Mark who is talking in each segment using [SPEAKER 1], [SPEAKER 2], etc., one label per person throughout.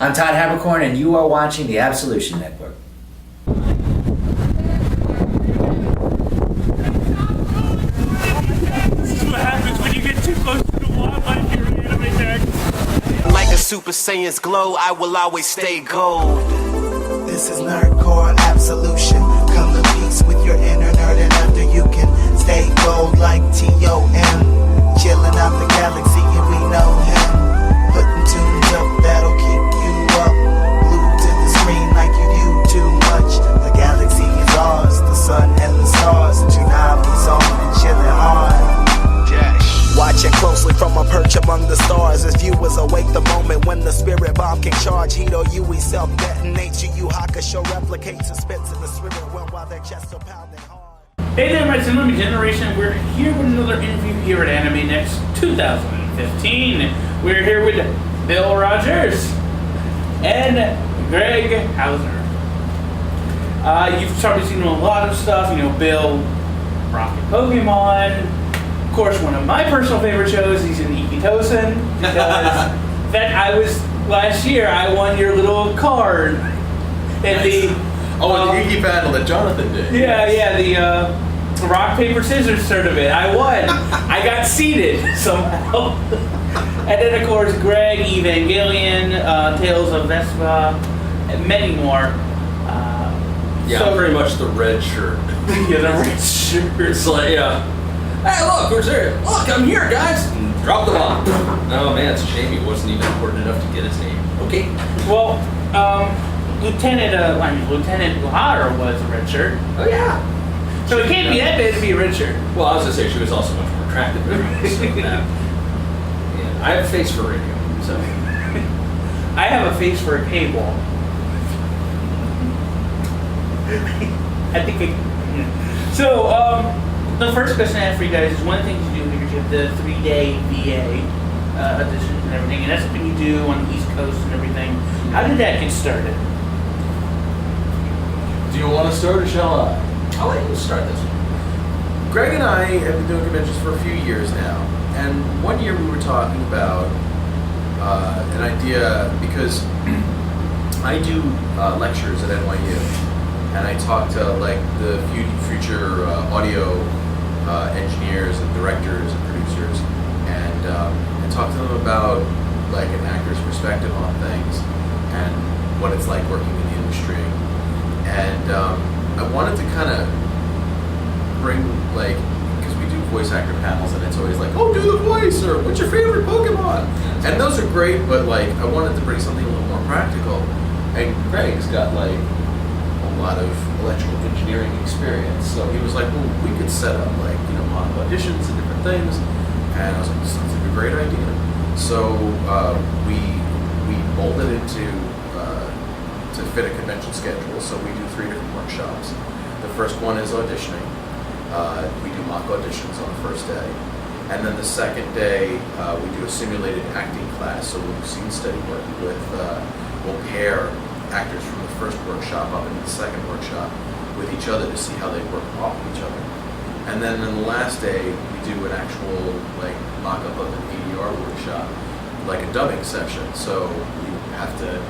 [SPEAKER 1] I'm Todd Habercorn, and you are watching the Absolution Network.
[SPEAKER 2] This is what happens when you get too close to the wildlife here in AnimeNEXT.
[SPEAKER 3] Like a Super Saiyan's glow, I will always stay gold.
[SPEAKER 4] This is Nerdcore Absolution. Come to peace with your inner nerd, and after you can stay gold like T.O.M. Chilling out the galaxy, and we know him. Putting tunes up that'll keep you up. Glued to the screen like you do too much. The galaxy is ours, the sun and the stars. And you now be on and chilling hard. Watching closely from a perch among the stars as viewers await the moment when the spirit bomb can charge. Hito Yui self-detonates, Yu Hakusho replicates and spits in the spirit realm while their chests are pounding hard.
[SPEAKER 2] Hey there, my Cinema Generation. We're here with another interview here at AnimeNEXT 2015. We're here with Bill Rogers and Greg Hauser. You've probably seen a lot of stuff. You know, Bill, Rocket Pokemon. Of course, one of my personal favorite shows, he's in Ikitosen. Because last year, I won your little card. And the
[SPEAKER 5] Geeky battle that Jonathan did.
[SPEAKER 2] Yeah, the rock, paper, scissors tournament. I won. I got seeded somehow. And then, of course, Greg, Evangelion, Tales of Vespa, and many more.
[SPEAKER 5] I'm pretty much the red shirt.
[SPEAKER 2] Yeah, the red shirt.
[SPEAKER 5] It's like, hey, look, who's there? Look, I'm here, guys. And drop the bomb. Oh, man, it's a shame he wasn't even important enough to get his name. Okay.
[SPEAKER 2] Well, Lieutenant Lahar was a red shirt.
[SPEAKER 5] Oh, yeah.
[SPEAKER 2] So it can't be that bad to be a red shirt.
[SPEAKER 5] Well, I was going to say she was also much more attractive than me. So yeah, I have a face for radio, so.
[SPEAKER 2] I have a face for a cable. I think So, the first question I have for you guys is one of the things you do here is you have the 3-day VA auditions and everything, and that's something you do on the East Coast and everything. How did that get started?
[SPEAKER 5] Do you want to start or shall I? I'll let you start this one.
[SPEAKER 6] Greg and I have been doing conventions for a few years now, and one year we were talking about an idea because I do lectures at NYU, and I talk to like the future audio engineers and directors and producers, and talk to them about like an actor's perspective on things and what it's like working in the industry. And I wanted to kind of bring, like, because we do voice actor panels and it's always like, oh, do the voice, or what's your favorite Pokemon? And those are great, but like I wanted to bring something a little more practical. And Greg's got like a lot of electrical engineering experience, so he was like, well, we could set up like, you know, mock auditions and different things. And I was like, this sounds like a great idea. So we molded it to fit a convention schedule. So we do 3 different workshops. The first one is auditioning. We do mock auditions on the first day. And then the second day, we do a simulated acting class. So we'll do scene study work with, we'll pair actors from the first workshop up into the second workshop with each other to see how they work off each other. And then on the last day, we do an actual like mock-up of an ADR workshop, like a dubbing session. So you have to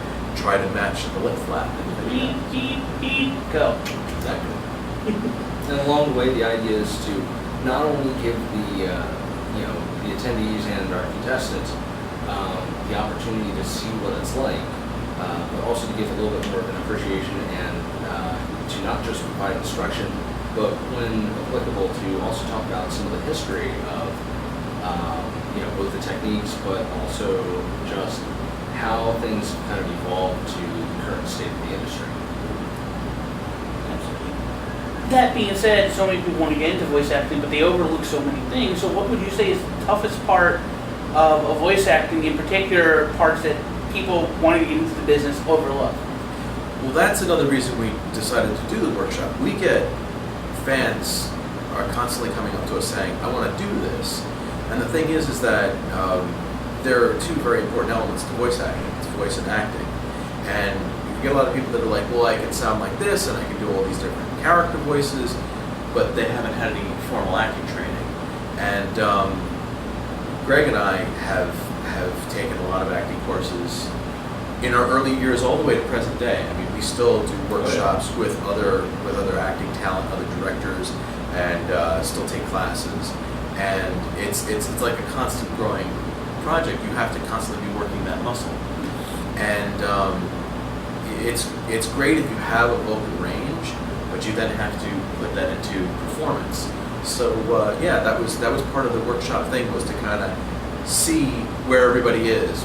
[SPEAKER 6] try to match the lip flap in the video.
[SPEAKER 2] Beep, go.
[SPEAKER 5] Exactly. And along the way, the idea is to not only give the the attendees and our contestants the opportunity to see what it's like, but also to give a little bit more of an appreciation and to not just provide instruction, but when applicable, to also talk about some of the history of both the techniques, but also just how things kind of evolved to the current state of the industry.
[SPEAKER 2] That being said, so many people want to get into voice acting, but they overlook so many things. So what would you say is the toughest part of voice acting, in particular parts that people wanting to get into the business overlook?
[SPEAKER 6] Well, that's another reason we decided to do the workshop. We get fans are constantly coming up to us saying, I want to do this. And the thing is that there are 2 very important elements to voice acting. It's voice and acting. And you get a lot of people that are like, well, I can sound like this and I can do all these different character voices, but they haven't had any formal acting training. And Greg and I have taken a lot of acting courses in our early years all the way to present day. I mean, we still do workshops with other acting talent, other directors, and still take classes. And it's like a constant growing project. You have to constantly be working that muscle. And it's great if you have a vocal range, but you then have to put that into performance. So yeah, that was part of the workshop thing, was to kind of see where everybody is.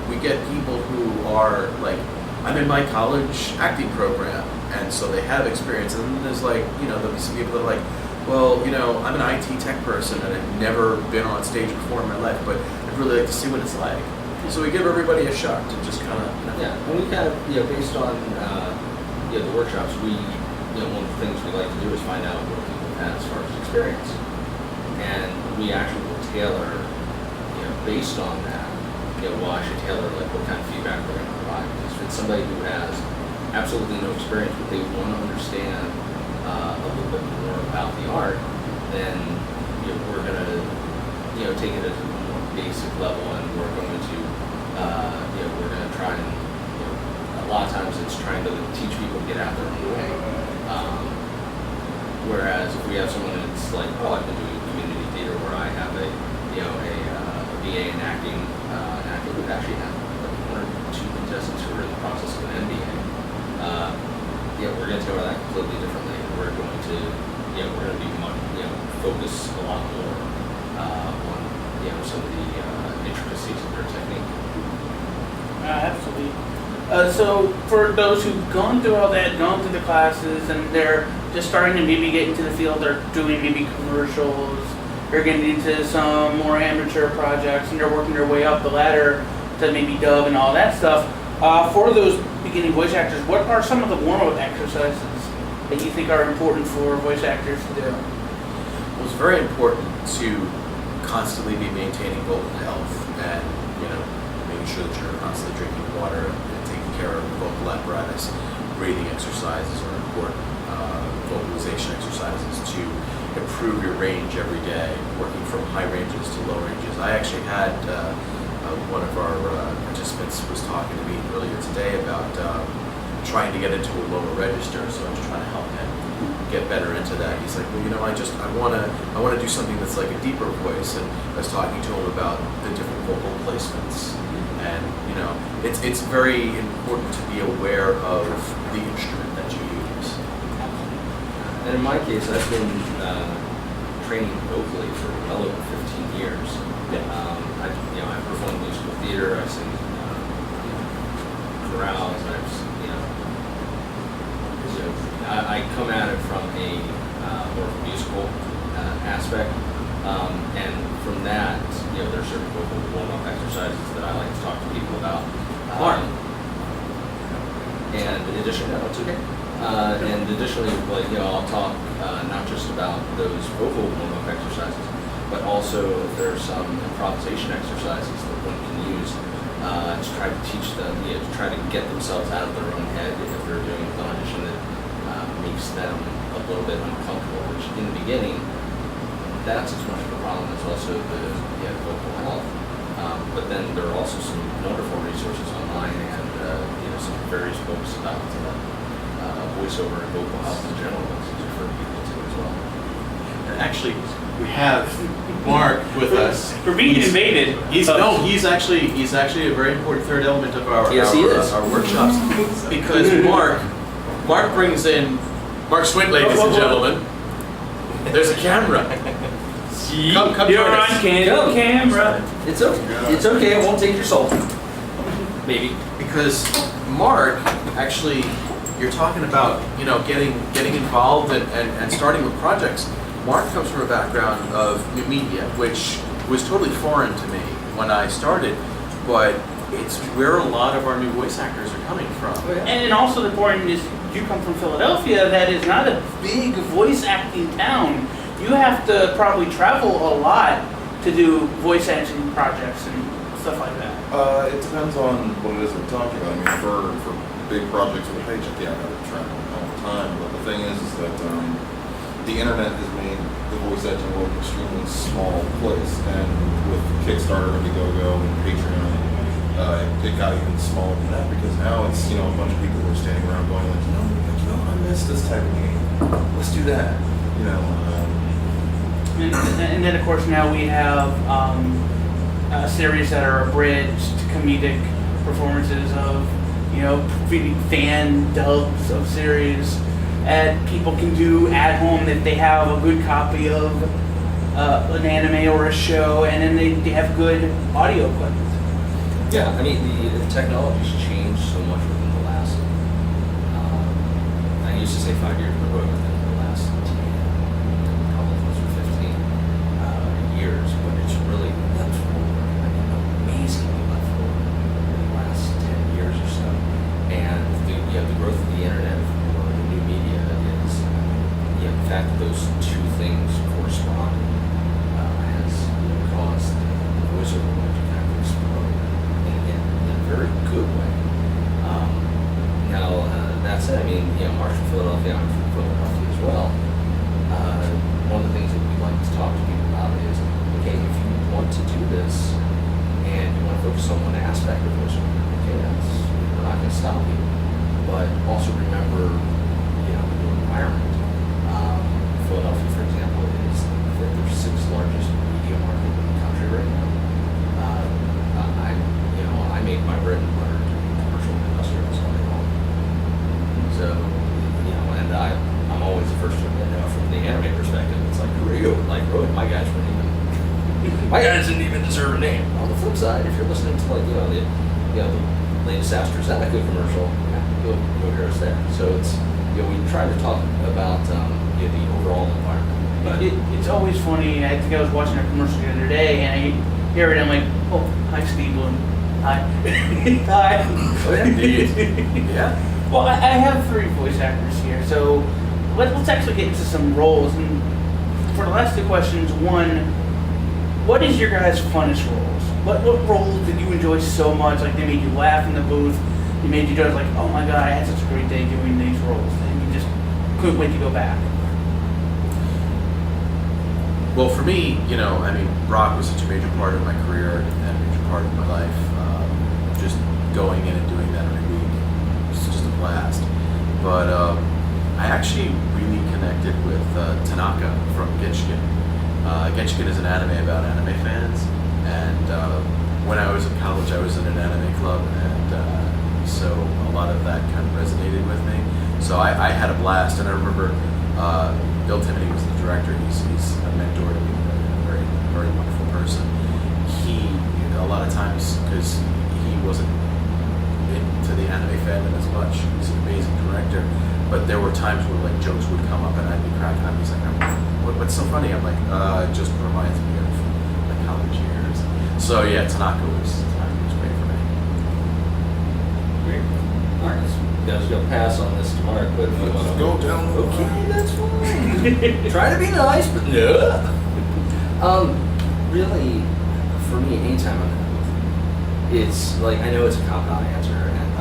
[SPEAKER 6] We get people who are like, I'm in my college acting program, and so they have experience. And then there's like, there'll be some people that are like, well, I'm an IT tech person and I've never been on stage before in my life, but I'd really like to see what it's like. So we give everybody a shot to just kind of,
[SPEAKER 5] Yeah, and we kind of, based on the workshops, we, one of the things we like to do is find out what people have as far as experience, and we actually will tailor, based on that, we'll actually tailor like what kind of feedback we're going to provide. Because if it's somebody who has absolutely no experience, but they want to understand a little bit more about the art, then we're going to take it at a more basic level, and we're going to we're going to try and a lot of times it's trying to teach people to get out their own way. Whereas if we have someone that's like, oh, I've been doing community theater where I have a BA in acting, and I think we've actually had like 1 or 2 contestants who are in the process of an MBA. We're going to tailor that completely differently. We're going to be much, focus a lot more on some of the intricacies of their technique.
[SPEAKER 2] Absolutely. So for those who've gone through all that, gone through the classes, and they're just starting to maybe get into the field, they're doing maybe commercials, they're getting into some more amateur projects, and they're working their way up the ladder to maybe dub and all that stuff. For those beginning voice actors, what are some of the warm-up exercises that you think are important for voice actors to do?
[SPEAKER 6] Well, it's very important to constantly be maintaining vocal health, and making sure that you're constantly drinking water and taking care of vocal apparatus. Breathing exercises are important. Vocalization exercises to improve your range every day, working from high ranges to low ranges. I actually had one of our participants was talking to me earlier today about trying to get into a lower register, so I'm just trying to help him get better into that. He's like, well, I want to do something that's like a deeper voice, and I was talking to him about the different vocal placements, and it's very important to be aware of the instrument that you use.
[SPEAKER 5] And in my case, I've been training vocally for well over 15 years. I perform musical theater, I sing chorales, I come at it from a more of a musical aspect, and from that, there's certain vocal warm-up exercises that I like to talk to people about. And in addition, no, it's okay. And additionally, I'll talk not just about those vocal warm-up exercises, but also there's some improvisation exercises that one can use to try to teach them, to try to get themselves out of their own head if they're doing an audition that makes them a little bit uncomfortable, which in the beginning, that's as much of a problem as also the vocal health. But then there are also some wonderful resources online, and some various books about voiceover and vocal health in general that's easier for people to as well.
[SPEAKER 6] And actually, we have Mark with us.
[SPEAKER 2] We're being invaded.
[SPEAKER 6] He's actually a very important third element of our workshops, because Mark brings in Mark Swint, ladies and gentlemen. There's a camera. Come
[SPEAKER 2] You're
[SPEAKER 6] join
[SPEAKER 2] on
[SPEAKER 6] us.
[SPEAKER 2] camera.
[SPEAKER 5] It's okay. It's okay. I won't take your soul. Maybe.
[SPEAKER 6] Because Mark, actually, you're talking about getting involved and starting with projects. Mark comes from a background of new media, which was totally foreign to me when I started, but it's where a lot of our new voice actors are coming from.
[SPEAKER 5] Oh, yeah.
[SPEAKER 2] And also the important is you come from Philadelphia, that is not a big voice acting town. You have to probably travel a lot to do voice acting projects and stuff like that.
[SPEAKER 7] It depends on what it is we're talking about. I mean, for big projects with a paycheck, yeah, I gotta travel all the time. But the thing is that the internet has made the voice acting world an extremely small place. And with Kickstarter, Indiegogo, and Patreon, it got even smaller than that because now it's, a bunch of people who are standing around going like, I miss this type of game. Let's do that.
[SPEAKER 2] And then of course now we have series that are abridged comedic performances of fan dubs of series, and people can do at home if they have a good copy of an anime or a show, and then they have good audio equipment.
[SPEAKER 5] Yeah, I mean, the technology's changed so much within the last, I used to say 5 years, but really within the last 10, probably closer to 15 years, but it's really left forward. I mean, amazingly left forward in the last 10 years or so. And the growth of the internet for new media is, the fact that those two things correspond has caused the voiceover world to kind of explode in a very good way. Now, that said, I mean, Marsh from Philadelphia, I'm from Philadelphia as well. One of the things that we like to talk to people about is, okay, if you want to do this and you want to focus on one aspect of voiceover, okay, we're not going to stop you. But also remember, the environment. Philadelphia, for example, is the sixth largest media market in the country right now. I make my bread and butter doing commercial and industrial all day long. So, and I'm always the first to admit, from the anime perspective, it's like, who are you? Like, really, my guys didn't even deserve a name. On the flip side, if you're listening to the latest AstraZeneca commercial, you'll hear us there. So it's, we try to talk about the overall environment. But
[SPEAKER 2] It's always funny. I think I was watching a commercial the other day, and I hear it. I'm like, oh, hi, Steve Bloom. Hi. Hi.
[SPEAKER 6] Oh, yeah, indeed. Yeah.
[SPEAKER 2] Well, I have 3 voice actors here, so let's actually get into some roles. And for the last 2 questions, one, what is your guys' funnest roles? What roles did you enjoy so much? Like, they made you laugh in the booth. They made you just like, oh my god, I had such a great day doing these roles, and you just couldn't wait to go back.
[SPEAKER 6] Well, for me, rock was such a major part of my career and a major part of my life. Just going in and doing that every week was just a blast. But I actually really connected with Tanaka from Genshin. Genshin is an anime about anime fans, and when I was in college, I was in an anime club, and so a lot of that kind of resonated with me. So I had a blast, and I remember Bill Timoney was the director. He's a mentor to me, a very, very wonderful person. He, a lot of times, because he wasn't into the anime fandom as much, he's an amazing director, but there were times where like jokes would come up and I'd be cracking up. He's like, what's so funny? I'm like, it just reminds me of my college years. So yeah, Tanaka was great for me.
[SPEAKER 5] Great. All right. You guys gonna pass on this to Mark, but if you want to
[SPEAKER 7] go down.
[SPEAKER 5] Okay, that's fine. Try to be nice, but no. Really, for me, anytime I'm in a booth, it's like, I know it's a cop-out answer, and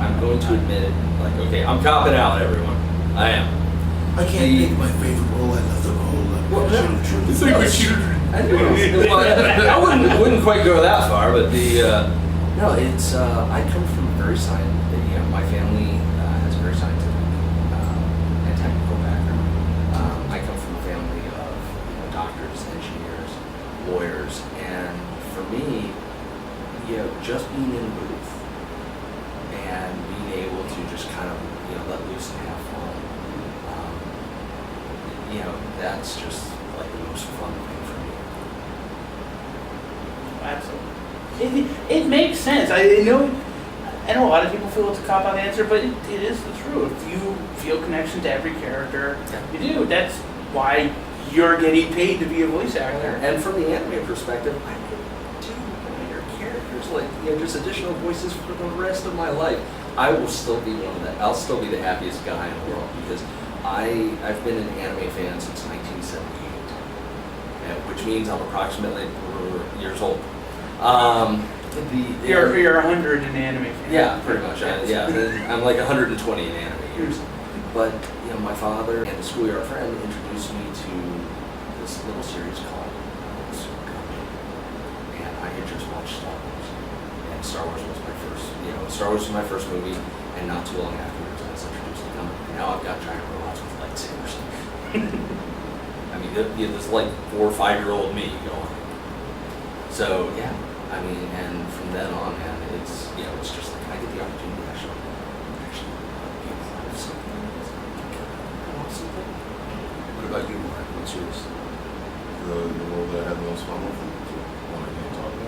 [SPEAKER 5] I'm going to admit it. Like, okay, I'm copping out, everyone. I am.
[SPEAKER 8] I can't pick my favorite role. I love the role.
[SPEAKER 5] I wouldn't quite go that far, but no, it's I come from a very scientific. My family has a very scientific and technical background. I come from a family of doctors, engineers, lawyers, and for me, just being in a booth and being able to just kind of let loose and have fun. That's just like the most fun thing for me.
[SPEAKER 2] Absolutely. It makes sense. I know a lot of people feel it's a cop-out answer, but it is the truth. You feel connection to every character.
[SPEAKER 5] Yeah.
[SPEAKER 2] You do. That's why you're getting paid to be a voice actor.
[SPEAKER 5] And from the anime perspective, I could do your characters like just additional voices for the rest of my life. I will still be I'll still be the happiest guy in the world because I've been an anime fan since 1978, which means I'm approximately years old.
[SPEAKER 2] You're 100 in anime fan.
[SPEAKER 5] Yeah, pretty much. I'm like 120 in anime years. But my father and a schoolyard friend introduced me to this little series called and I had just watched Star Wars. Star Wars was my first, Star Wars was my first movie, and not too long afterwards I was introduced to them. Now I've got giant robots with lightsabers. I mean, there's like 4 or 5-year-old me going. So yeah, I mean, and from then on, man, it's it's just like I get the opportunity to actually be a part of something. I want something.
[SPEAKER 7] What about you, Mark? What's yours? The role that I had the most fun with? One I can't talk about.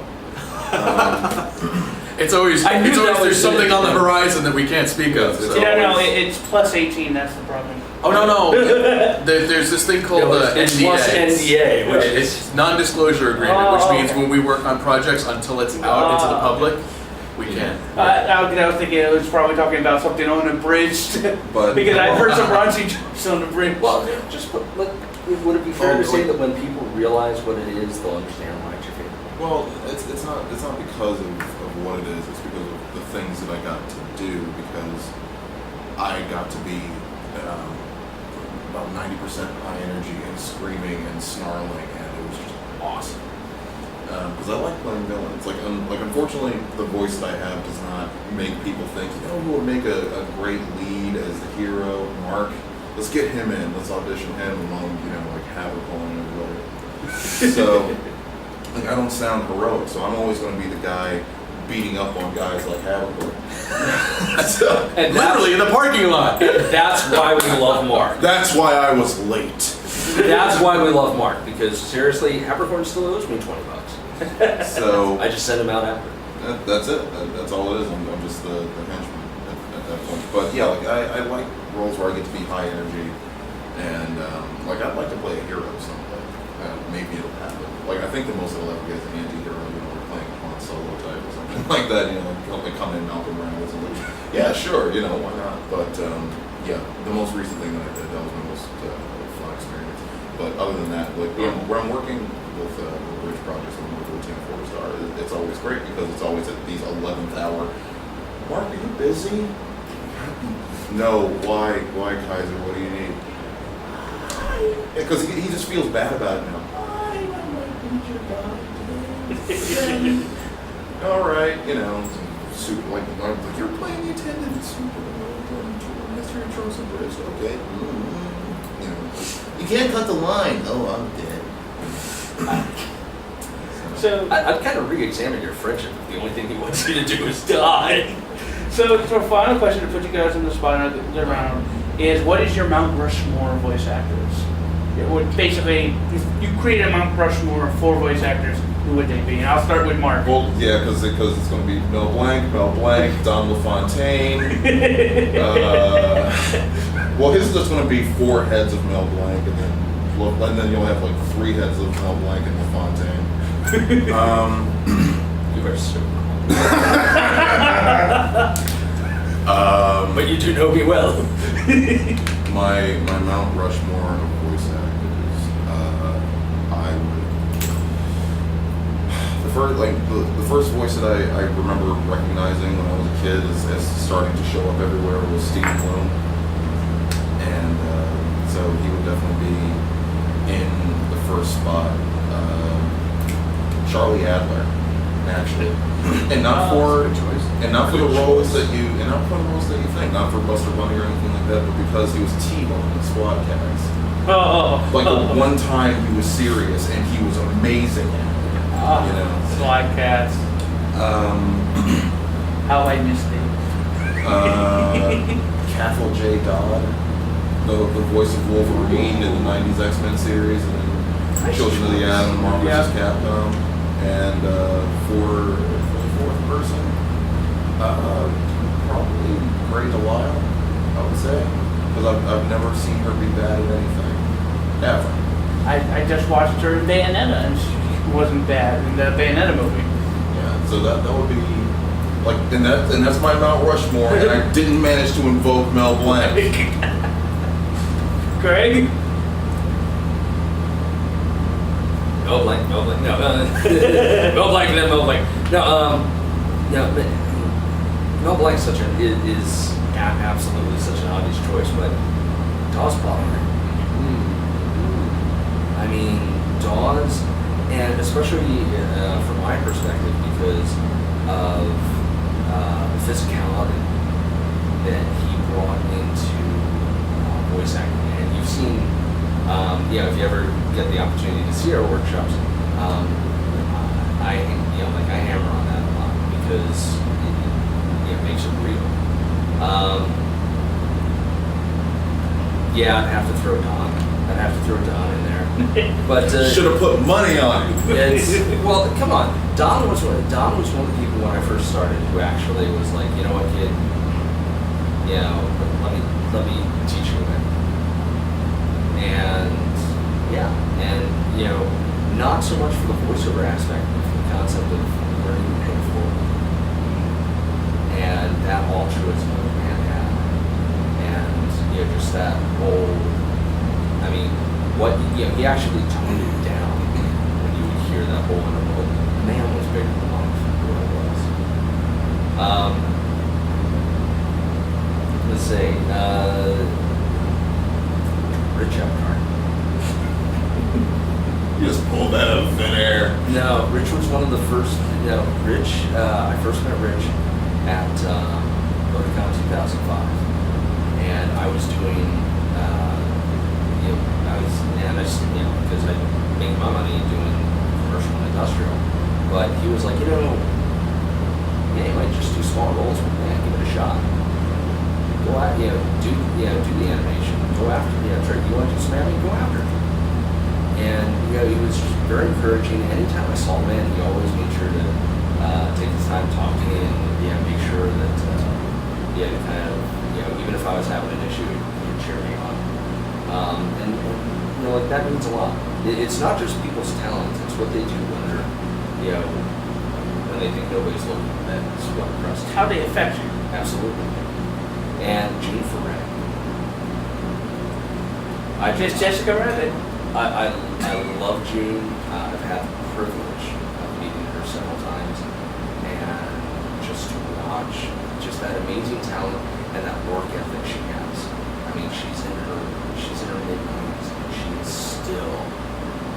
[SPEAKER 6] It's always,
[SPEAKER 2] I knew
[SPEAKER 6] it's always
[SPEAKER 2] that
[SPEAKER 6] there's
[SPEAKER 2] was
[SPEAKER 6] something
[SPEAKER 2] it.
[SPEAKER 6] on the horizon that we can't speak of. So.
[SPEAKER 2] No, it's plus 18. That's the problem.
[SPEAKER 6] Oh no! There's this thing called
[SPEAKER 5] it's
[SPEAKER 6] NDA.
[SPEAKER 5] plus NDA, which is
[SPEAKER 6] It's non-disclosure agreement, which means
[SPEAKER 2] okay.
[SPEAKER 6] when we work on projects until it's out into the public, we can't.
[SPEAKER 2] I was thinking it was probably talking about something unabridged,
[SPEAKER 7] But-
[SPEAKER 2] because I've heard some raunchy jokes on the bridge.
[SPEAKER 5] well, just would it be fair to say that when people realize what it is, they'll understand why it's your favorite?
[SPEAKER 7] Well, it's not because of what it is. It's because of the things that I got to do. Because I got to be about 90% high energy and screaming and snarling, and it was just awesome. Because I like playing villains. Like unfortunately, the voice that I have does not make people think, who would make a great lead as the hero, Mark. Let's get him in. Let's audition him among like Havercorn and everybody. So. Like, I don't sound heroic, so I'm always going to be the guy beating up on guys like Havercorn. So,
[SPEAKER 5] And
[SPEAKER 6] Literally in the parking lot.
[SPEAKER 5] that's why we love Mark.
[SPEAKER 7] that's why I was late.
[SPEAKER 5] That's why we love Mark, because seriously, Havercorn still owes me $20.
[SPEAKER 7] So
[SPEAKER 5] I just send him out after.
[SPEAKER 7] that's it. That's all it is. I'm just the henchman at that point. But yeah, like I like roles where I get to be high energy, and like I'd like to play a hero someday. Maybe it'll happen. Like I think the most it'll ever get is an anti-hero. We're playing Han Solo type or something like that. Like come in Malcolm Reynolds and yeah, sure, why not? But yeah, the most recent thing that I did, that was my most fun experience. But other than that, like where I'm working with bridge projects, I'm working with Team 4-Star. It's always great because it's always at these 11th hour. Mark, are you busy? No. Why, Kaiser? What do you need? Because he just feels bad about it now. All right, super like you're playing the attendant, super Mr. Intros and Bridge, okay? You can't cut the line. Oh, I'm dead.
[SPEAKER 2] So,
[SPEAKER 5] I'd kind of re-examine your friendship if the only thing he wants you to do is die.
[SPEAKER 2] so for a final question to put you guys in the spot around is, what is your Mount Rushmore voice actors? It would basically, if you create a Mount Rushmore for voice actors, who would they be? And I'll start with Mark.
[SPEAKER 7] Well, yeah, because it's going to be Mel Blanc, Don LaFontaine. Well, his is just going to be 4 heads of Mel Blanc, and then you'll have like 3 heads of Mel Blanc and LaFontaine.
[SPEAKER 5] You are so
[SPEAKER 7] Um,
[SPEAKER 5] But you do know me well.
[SPEAKER 7] my Mount Rushmore of voice actors, I would. The first voice that I remember recognizing when I was a kid as starting to show up everywhere was Stephen Bloom, and so he would definitely be in the first spot. Charlie Adler, actually, and not for the roles that you think, not for Buster Bunny or anything like that, but because he was T-Bone in Squad Cats. One time he was serious and he was amazing at it.
[SPEAKER 2] Squad Cats. How I missed it.
[SPEAKER 7] Cathal J. Dodd, the voice of Wolverine in the 90s X-Men series, and then Children of the Atom, Marvel vs. Capcom. And for the fourth person, probably Grey Delisle, I would say, because I've never seen her be bad at anything, ever.
[SPEAKER 2] I just watched her in Bayonetta, and she wasn't bad in the Bayonetta movie.
[SPEAKER 7] Yeah, so that would be like, and that's my Mount Rushmore, and I didn't manage to invoke Mel Blanc.
[SPEAKER 2] Greg?
[SPEAKER 5] Mel Blanc. No, Mel Blanc, then Mel Blanc. No, but Mel Blanc is absolutely such an obvious choice, but Dawes Butler. I mean, Dawes, and especially from my perspective, because of physicality that he brought into voice acting. And you've seen, if you ever get the opportunity to see our workshops, I hammer on that a lot because it makes it real. I'd have to throw Don. I'd have to throw Don in there. But
[SPEAKER 7] Should have put money on it.
[SPEAKER 5] well, come on. Don was one of the people when I first started who actually was like, you know what, kid, let me teach you a bit. And not so much for the voiceover aspect, but for the concept of learning to pay forward. And that altruism that the man had. And just that whole, he actually toned it down when you would hear that whole interval. The man was bigger than life, what it was. Let's say, Rich Epcart.
[SPEAKER 7] You just pulled that out of thin air.
[SPEAKER 5] No, Rich was one of the first. I first met Rich at BodyCon 2005, and I was doing, because I make my money doing commercial and industrial. But he was like, you might just do small roles, but give it a shot. Go out, do the animation. Go after, you want to do some anime, go after it. And he was very encouraging. Anytime I saw him, he always made sure to take his time to talk to me and make sure that even if I was having an issue, he'd cheer me on. That means a lot. It's not just people's talent; it's what they do when they're when they think nobody's looking. That's what impresses me.
[SPEAKER 2] How they affect you.
[SPEAKER 5] Absolutely. And Gene Ferret.
[SPEAKER 2] Miss Jessica Rabbit.
[SPEAKER 5] I love Jane. I've had the privilege of meeting her several times, and just to watch just that amazing talent and that work ethic she has. She's in her mid-90s, and she is still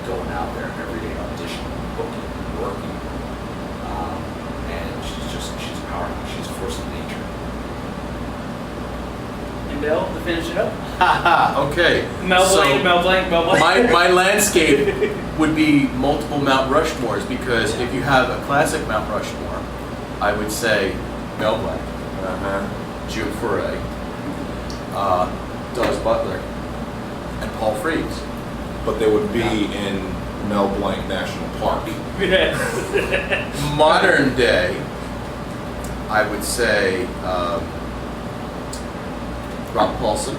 [SPEAKER 5] going out there every day auditioning, booking, working, and she's a powerhouse. She's a force of nature.
[SPEAKER 2] And Bill, to finish it up.
[SPEAKER 6] Okay.
[SPEAKER 2] Mel Blanc.
[SPEAKER 6] My landscape would be multiple Mount Rushmores, because if you have a classic Mount Rushmore, I would say Mel Blanc, June Foray, Douglas Butler, and Paul Frees.
[SPEAKER 7] But they would be in Mel Blanc National Park.
[SPEAKER 6] Modern day, I would say Rob Paulson,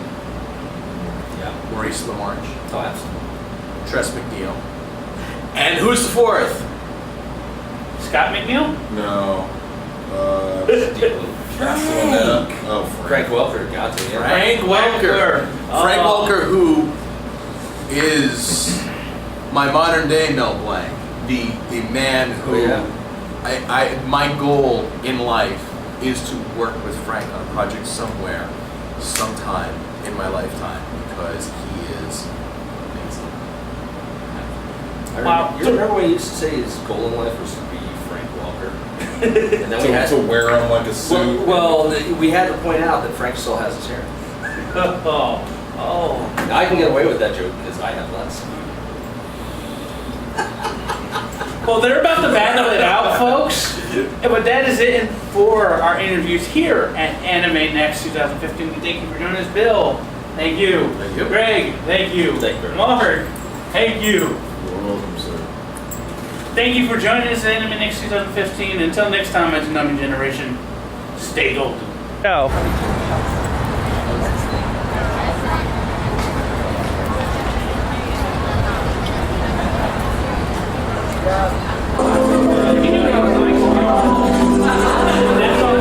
[SPEAKER 6] Maurice LaMarche,
[SPEAKER 5] Oh, absolutely.
[SPEAKER 6] Tress MacNeille, and who's the fourth?
[SPEAKER 2] Scott McNeil?
[SPEAKER 7] No.
[SPEAKER 5] Frank Welker got to
[SPEAKER 6] Frank Welker. Frank Welker, who is my modern day Mel Blanc, the man who my goal in life is to work with Frank on a project somewhere, sometime in my lifetime, because he is amazing.
[SPEAKER 2] Wow.
[SPEAKER 5] You remember when he used to say his goal in life was to be Frank Welker? And then we had
[SPEAKER 7] to wear him like a suit.
[SPEAKER 5] Well, we had to point out that Frank still has his hair.
[SPEAKER 2] Oh.
[SPEAKER 5] I can get away with that joke because I have less.
[SPEAKER 2] Well, they're about to battle it out, folks. But that is it for our interviews here at AnimeNEXT 2015. We thank you for joining us, Bill. Thank you.
[SPEAKER 6] Thank you.
[SPEAKER 2] Greg, thank you.
[SPEAKER 5] Thank you very much.
[SPEAKER 2] Mark, thank you.
[SPEAKER 7] You're welcome, sir.
[SPEAKER 2] Thank you for joining us at AnimeNEXT 2015. Until next time, as a Nami Generation, stay golden. Go.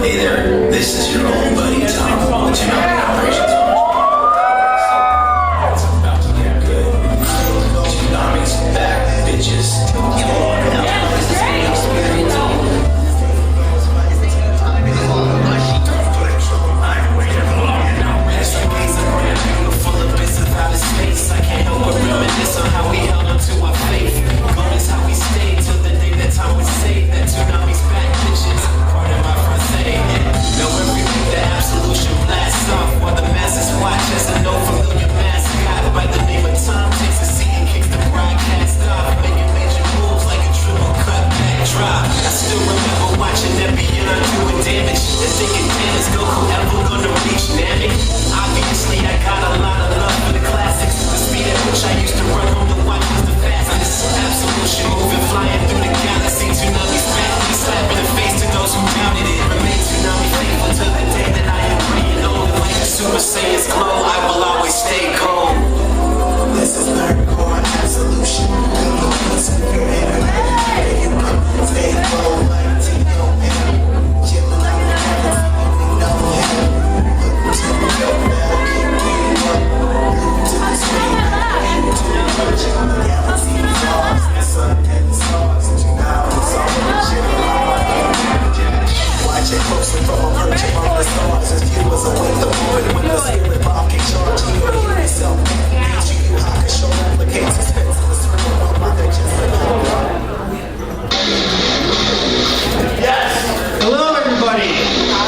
[SPEAKER 9] Hey there, this is your old buddy Tom with your operations. It's about to get good. Tsunami's back, bitches. Come on now. I'm waiting long enough. It's like he's a room full of bits of outer space. I can't help but reminisce on how we held on to our faith. God is how we stayed till the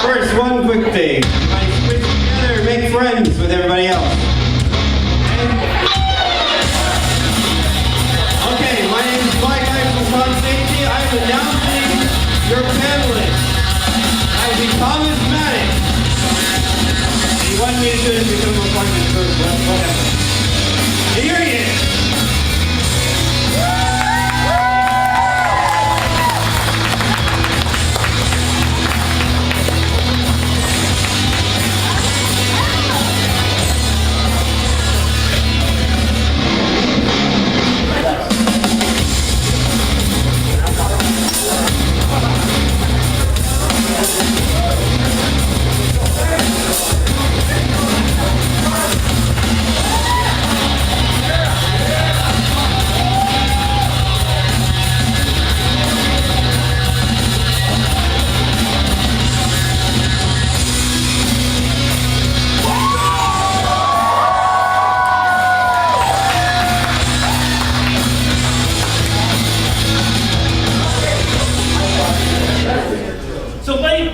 [SPEAKER 10] First, one quick thing. Everybody switch together and make friends with everybody else. Okay, my name is Mike. I'm from Park Safety. I'm announcing your panelist. That will be Thomas Maddox. He wanted me to do this because I'm a part of this group, but whatever. Here he is.
[SPEAKER 2] So, like,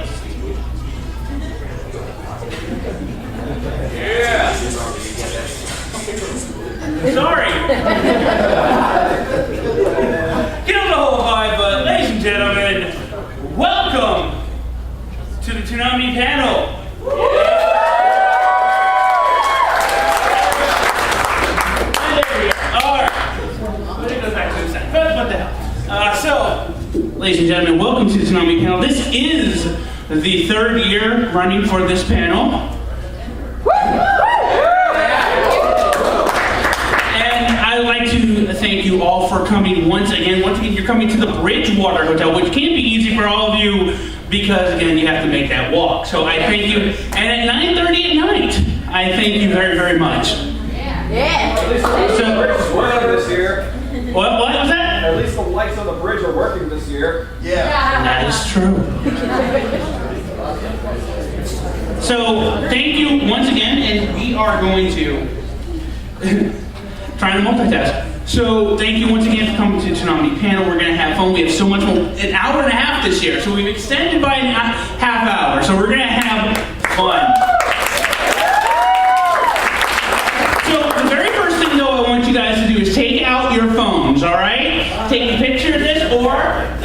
[SPEAKER 2] yeah. Sorry. Get on the whole vibe, but ladies and gentlemen, welcome to the Toonami panel. And there we are. All right. Let me go back to the side. What the hell? So, ladies and gentlemen, welcome to the Toonami panel. This is the third year running for this panel. And I'd like to thank you all for coming once again. Once again, you're coming to the Bridgewater Hotel, which can't be easy for all of you because, again, you have to make that walk. So I thank you. And at 9:30 at night, I thank you very, very much.
[SPEAKER 11] At least the bridge is working this year.
[SPEAKER 2] What was that?
[SPEAKER 11] At least the lights on the bridge are working this year.
[SPEAKER 2] That is true. So, thank you once again, and we are going to try to multitask. So, thank you once again for coming to the Toonami panel. We're going to have fun. We have so much more, an hour and a half this year, so we've extended by a half hour. So, we're going to have fun. So, the very first thing, though, I want you guys to do is take out your phones, all right? Take a picture of this, or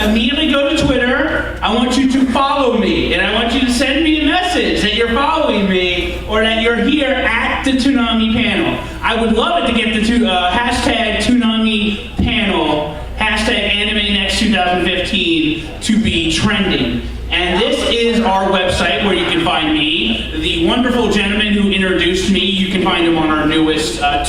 [SPEAKER 2] immediately go to Twitter. I want you to follow me, and I want you to send me a message that you're following me, or that you're here at the Toonami panel. I would love it to get the hashtag Toonami panel, hashtag AnimeNEXT 2015 to be trending. And this is our website where you can find me. The wonderful gentleman who introduced me, you can find him on our newest Tom's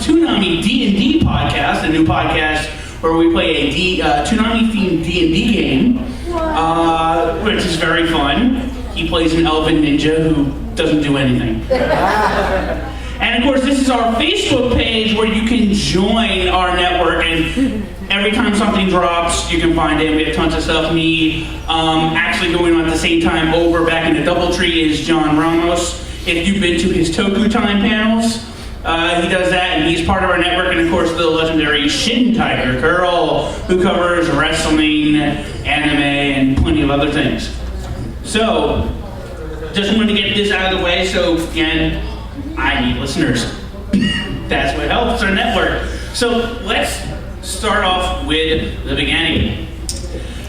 [SPEAKER 2] Toonami D&D podcast, a new podcast where we play a Toonami-themed D&D game, which is very fun. He plays an elven ninja who doesn't do anything. And of course, this is our Facebook page where you can join our network, and every time something drops, you can find it. We have tons of stuff. Me actually going on at the same time over back in the Doubletree is John Ramos. If you've been to his Toku Time panels, he does that, and he's part of our network. And of course, the legendary Shin Tiger Girl, who covers wrestling, anime, and plenty of other things. So, just wanted to get this out of the way. So, again, I need listeners. That's what helps our network. So, let's start off with the beginning.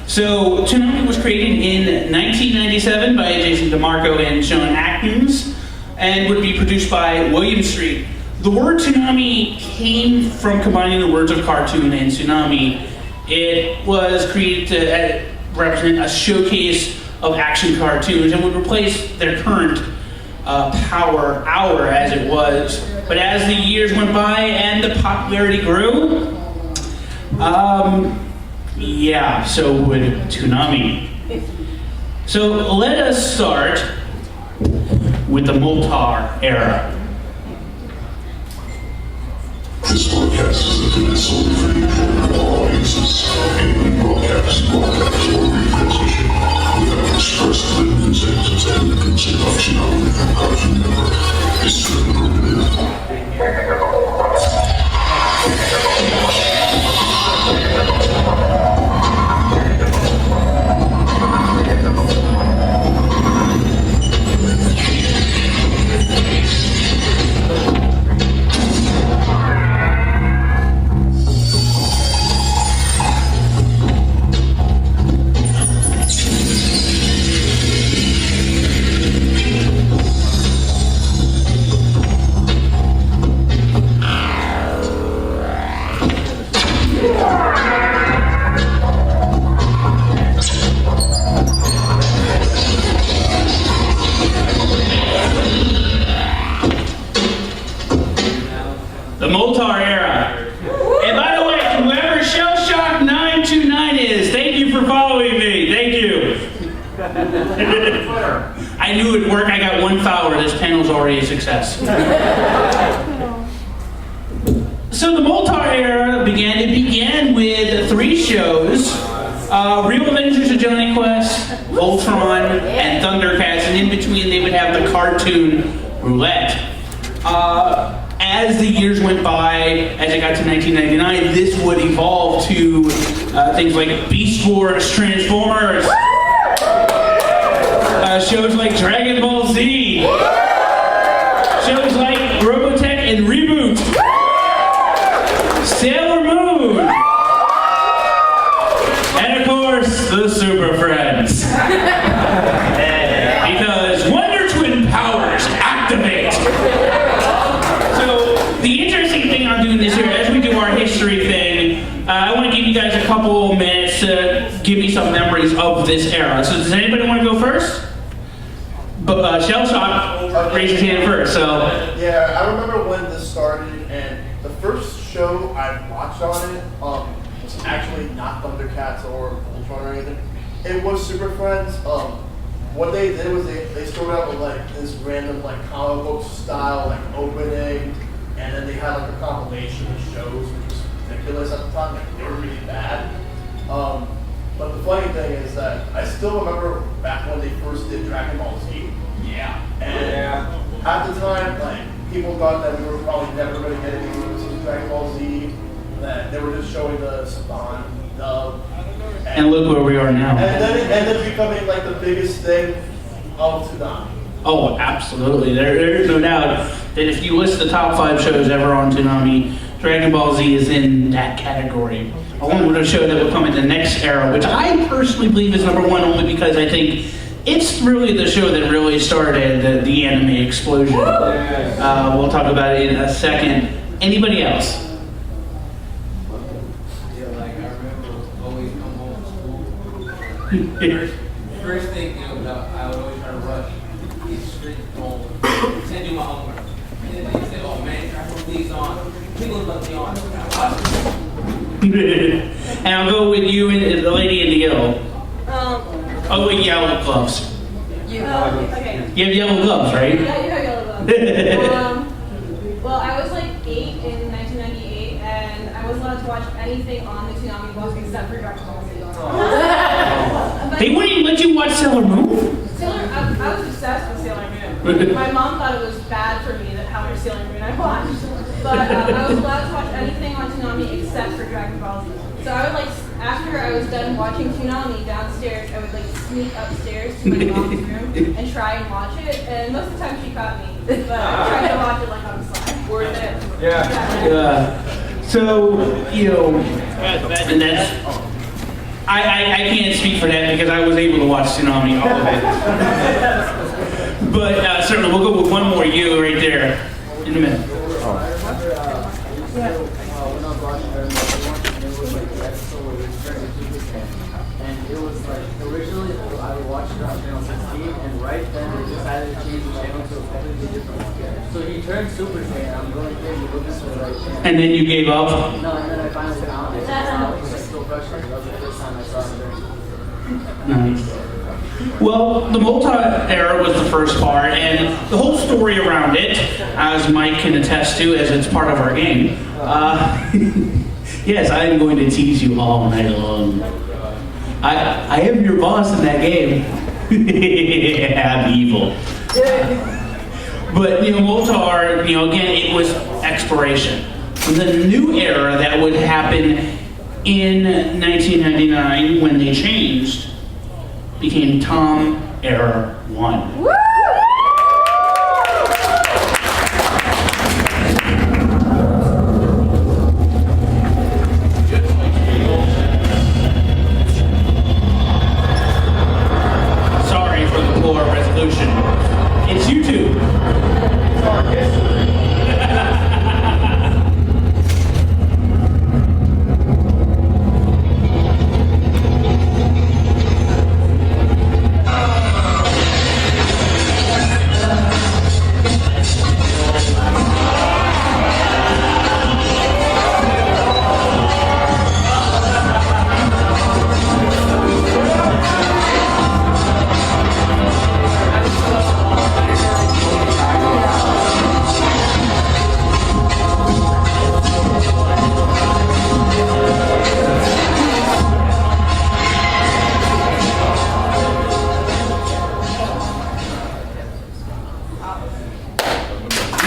[SPEAKER 2] So, Toonami was created in 1997 by Jason DeMarco and Sean Atkins, and would be produced by William Street. The word Toonami came from combining the words of cartoon and tsunami. It was created to represent a showcase of action cartoons and would replace their current Power Hour as it was. But as the years went by and the popularity grew, so would Toonami. So let us start with the Moltar era.
[SPEAKER 12] This broadcast is intended solely for the enjoyment of all audiences. Any broadcast or retransmission without express written consent and the consideration of the Cartoon Network is strictly prohibited.
[SPEAKER 2] I knew it would work. I got 1 follower. This panel's already a success. So the Moltar era began with 3 shows. Real Adventures of Johnny Quest, Voltron, and Thundercats, and in between they would have the cartoon Roulette. As the years went by, as it got to 1999, this would evolve to things like Beast Wars, Transformers, shows like Dragon Ball Z, shows like Robotech and Reboot, Sailor Moon, and of course, the Super Friends. Because Wonder Twin powers activate. So, the interesting thing I'm doing this year, as we do our history thing, I want to give you guys a couple minutes to give me some memories of this era. So, does anybody want to go first? But Shell Shock raised his hand first, so.
[SPEAKER 13] Yeah, I remember when this started, and the first show I watched on it, was actually not Thundercats or Voltron or anything. It was Super Friends. What they did was they started out with like this random like comic book style like opening, and then they had like a compilation of shows which was ridiculous at the time. Like they were really bad. But the funny thing is that I still remember back when they first did Dragon Ball Z.
[SPEAKER 2] Yeah.
[SPEAKER 13] And at the time, like people thought that we were probably never going to get any news of Dragon Ball Z. That they were just showing the Saban dub.
[SPEAKER 2] And look where we are now.
[SPEAKER 13] And then it ended up becoming like the biggest thing of Toonami.
[SPEAKER 2] Oh, absolutely. There's no doubt that if you list the top 5 shows ever on Toonami, Dragon Ball Z is in that category. Along with a show that will come in the next era, which I personally believe is number 1 only because I think it's really the show that really started the anime explosion. We'll talk about it in a second. Anybody else?
[SPEAKER 14] First thing, I would always try to rush these straight home, send you my homework. And then they say, oh man, try to put these on. People let me on.
[SPEAKER 2] And I'll go with you and the lady in the yellow. Oh, with yellow gloves.
[SPEAKER 15] Okay.
[SPEAKER 2] You have yellow gloves, right?
[SPEAKER 15] Yeah, you have yellow gloves. Well, I was like 8 in 1998, and I wasn't allowed to watch anything on the Toonami box except for Dragon Ball Z.
[SPEAKER 2] They wouldn't even let you watch Sailor Moon?
[SPEAKER 15] I was obsessed with Sailor Moon. My mom thought it was bad for me that how much Sailor Moon I watched. But I was allowed to watch anything on Toonami except for Dragon Ball Z. So I would like, after I was done watching Toonami downstairs, I would like sneak upstairs to my mom's room and try and watch it. And most of the time she caught me. But I tried to watch it like on the slide. Worth it.
[SPEAKER 2] Yeah. So, you know, and that's... I can't speak for that because I was able to watch Tsunami, all of it. But certainly, we'll go with one more you right there in a minute.
[SPEAKER 16] When I was watching it was like the episode where they started to and it was like originally I would watch it on channel 16, and right then they decided to change the channel to a completely different one. So he turned Super Saiyan. I'm going to look at the right channel.
[SPEAKER 2] And then you gave up?
[SPEAKER 16] No, and then I finally found it. It was still frustrating. That was the first time I saw it.
[SPEAKER 2] Nice. Well, the Moltar era was the first part, and the whole story around it, as Mike can attest to, as it's part of our game. Yes, I am going to tease you all night long. I am your boss in that game. I'm evil. But, you know, Moltar, you know, again, it was exploration. The new era that would happen in 1999 when they changed became Tom Era 1. Sorry for the poor resolution. It's YouTube.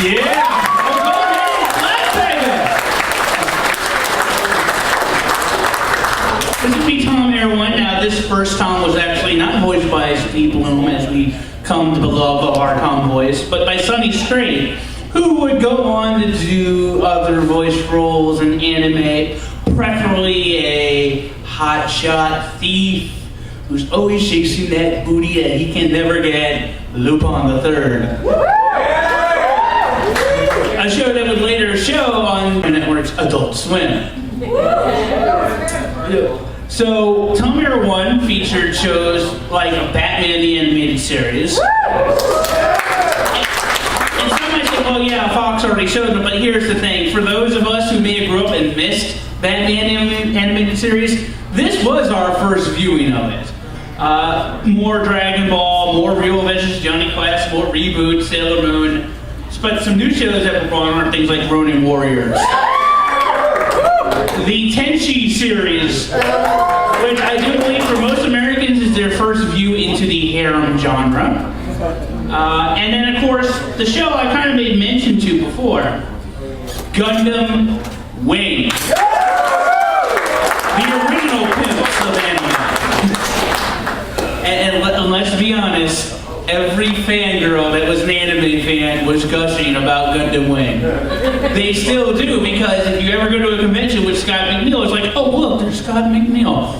[SPEAKER 2] Yeah! Oh, go ahead, clap, baby! This would be Tom Erwin. Now, this first Tom was actually not voiced by Steve Bloom, as we come to love our Tom voice, but by Sonny Strait, who would go on to do other voice roles in anime, preferably a hotshot thief who's always chasing that booty that he can never get, Lupin the Third. A show that would later show on the network's Adult Swim. So, Tom Erwin featured shows like Batman the Animated Series. And some might say, well, yeah, Fox already showed them, but here's the thing. For those of us who may have grew up and missed Batman Animated Series, this was our first viewing of it. More Dragon Ball, more Real Adventures of Johnny Quest, more Reboot, Sailor Moon. But some new shows that were brought on are things like Ronin Warriors. The Tenchi series, which I do believe for most Americans is their first view into the harem genre. And then, of course, the show I kind of made mention to before, Gundam Wing. The original pimps of anime. And let's be honest, every fangirl that was an anime fan was gushing about Gundam Wing. They still do, because if you ever go to a convention with Scott McNeil, it's like, oh look, there's Scott McNeil.